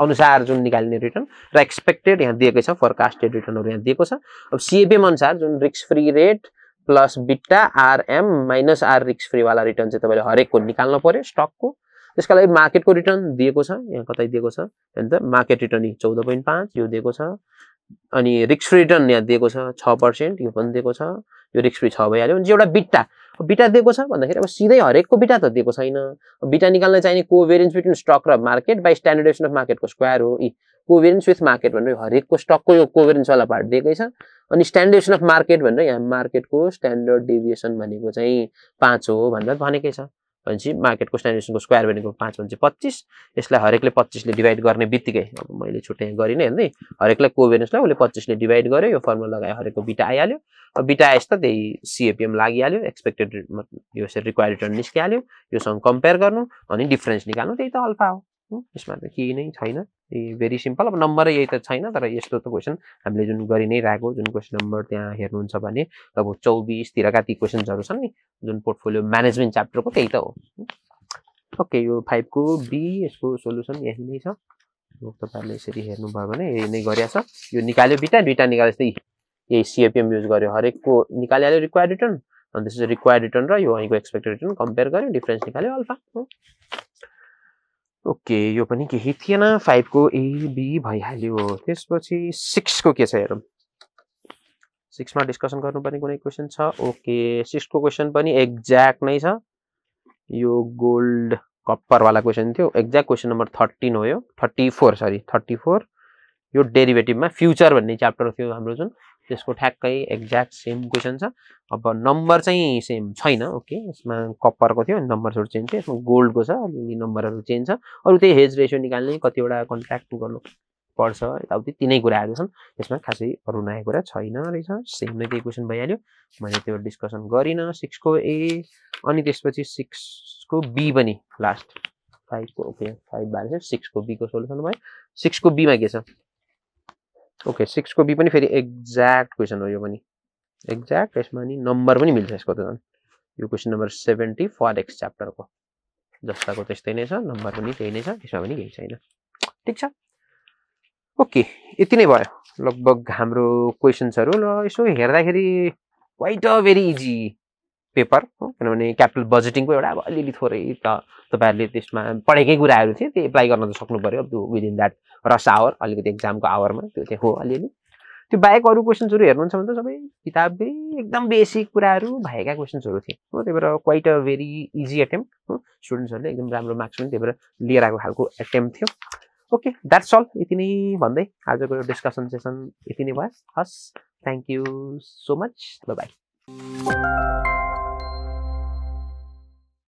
अनुसार जुन निकाल्ने रिटर्न र एक्सपेक्टेड यहाँ दिएकै छ फोरकास्टेड रिटर्नहरु यहाँ दिएको छ अब सीएपीएम अनुसार जुन risk free rate plus beta RM minus R risk free वाला रिटर्न चाहिँ तपाईले हरेकको निकाल्न पर्यो स्टकको त्यसका लागि मार्केटको रिटर्न दिएको छ यहाँ कतै दिएको छ हैन त मार्केट रिटर्न 14.5 यो दिएको छ अनि रिस्क फ्री रिटर्न यहाँ दिएको छ 6% यो पनि दिएको छ यो रिस्क फ्री 6 भइहाल्यो भने एउटा बीटा दिएको छ भन्दाखेरि अब सिधै हरेकको बीटा त दिएको छैन बीटा निकाल्न चाहिने कोभेरियन्स बिट्विन स्टक र market by standard deviation of मार्केटको स्क्वायर हो कोभेरियन्स विथ मार्केट भनेर हरेकको स्टकको यो कोभेरियन्स वाला पार्ट दिएकै छ अनि स्ट्यान्डर्ड डेभिएसन अफ मार्केट भनेर यहाँ मार्केटको स्ट्यान्डर्ड डेभिएसन भनेको चाहिँ 5 हो भनेर भनेकै छ भनेपछि मार्केटको स्ट्यान्डर्डको स्क्वायर भनेको 5 भनेपछि 25 यसलाई हरेकले 25 ले डिभाइड गर्ने बित्तिकै अब मैले छुट्टै गरिने हेर्दै हरेकलाई कोभेरियन्सलाई उसले 25 ले डिभाइड गर्यो यो फर्मुला लगायो हरेकको बीटा आइहाल्यो अब बीटा आएछ त त्यही CAPM लागिहाल्यो एक्सपेक्टेड यो रिक्वायर्ड रिटर्न निस्किहाल्यो योसँग कम्पेयर गर्नु अनि डिफरेन्स निकाल्नु त्यही त अल्फा हो यसमा त केही नै छैन भेरी सिम्पल अब नम्बर यही त छैन तर यस्तो त क्वेसन हामीले जुन गरि नै रहेको जुन क्वेसन नम्बर त्यहाँ हेर्नुहुन्छ भने अब 24 तिरका ती क्वेसन्सहरु छन् नि जुन पोर्टफोलियो म्यानेजमेन्ट च्याप्टरको त्यही त हो ओके यो 5 को बी यसको सोलुसन यही नै छ तपाईहरुले यसरी हेर्नु भयो भने यही नै गरिया छ यो निकाल्यो बीटा निकालेपछि यही CAPM युज गर्यो हरेकको निकाल्यो रिक्वायर्ड रिटर्न अनि त्यसपछि रिक्वायर्ड रिटर्न र यो अहिलेको एक्सपेक्टेड रिटर्न कम्पेयर गर्यो डिफरेन्स निकाल्यो अल्फा ओके यो पनि केही थिएन 5 को ए बी भइहाल्यो त्यसपछि 6 को के छ हेरौं 6 मा डिस्कसन गर्नुपर्ने कुनै क्वेशन छ ओके 6 को क्वेशन पनि एक्ज्याक्ट नै छ यो गोल्ड कपर वाला क्वेशन थियो एक्ज्याक्ट क्वेशन नम्बर 13 हो यो 34 यो डेरिभेटिभमा फ्युचर भन्ने च्याप्टर थियो हाम्रो जुन त्यसको ठ्याक्कै एक्ज्याक्ट सेम क्वेशन छ अब नम्बर चाहिँ सेम छैन ओके यसमा कपरको थियो नम्बरहरु चेन्ज थियो यसमा गोल्डको छ अलि नम्बरहरु चेन्ज छ अरु त्यही हेज रेशियो निकाल्ने कतिवटा कन्ट्र्याक्ट गर्नु पर्छ यताउति तीनै कुराहरु छन् यसमा खासै अरु नयाँ कुरा छैन रहेछ सेम नै त्यही क्वेशन भइहाल्यो मैले त्यो डिस्कसन गरिन 6 को ए अनि त्यसपछि 6 को बी पनि लास्ट 5 को ओके 5 बारे 6 को बी को सोलुसन भयो 6 को बी मा के छ ओके 6 को बी पनि फेरि एक्ज्याक्ट क्वेशन हो यो पनि एक्ज्याक्ट यसमा नि नम्बर पनि मिल्छ यसको त यो क्वेशन नम्बर 70 फरेक्स च्याप्टर को जस्ताको त्यस्तै नै छ नम्बर पनि त्यही नै छ त्यसमा पनि केही छैन ठीक छ ओके यति नै भयो लगभग हाम्रो क्वेशन्सहरु ल यसो हेर्दाखेरि quite a very easy paper हो किनभने क्यापिटल बजेटिङको एउटा अब अलिअलि थोरै त तपाईहरुले त्यसमा पढेकै कुराहरु थिए त्यो एप्लाई गर्न त सक्नु पर्यो अब विदिन दैट रस आवर अलिकति एक्जामको आवरमा त्यो चाहिँ हो अलिअलि त्यो बाहेक अरु क्वेशन्सहरु हेर्नुहुन्छ भने त सबै किताबकै एकदम बेसिक कुराहरु भएका क्वेशन्सहरु थिए हो त्यही भएर quite a very easy attempt हो स्टुडेन्ट्सहरुले एकदम राम्रो मार्क्स पनि त्यही भएर लिएर आएको खालको अटेम्प्ट थियो ओके द्याट्स अल यति नै भन्दै आजको डिस्कसन सेसन यति नै भयो हस् thank you so much bye bye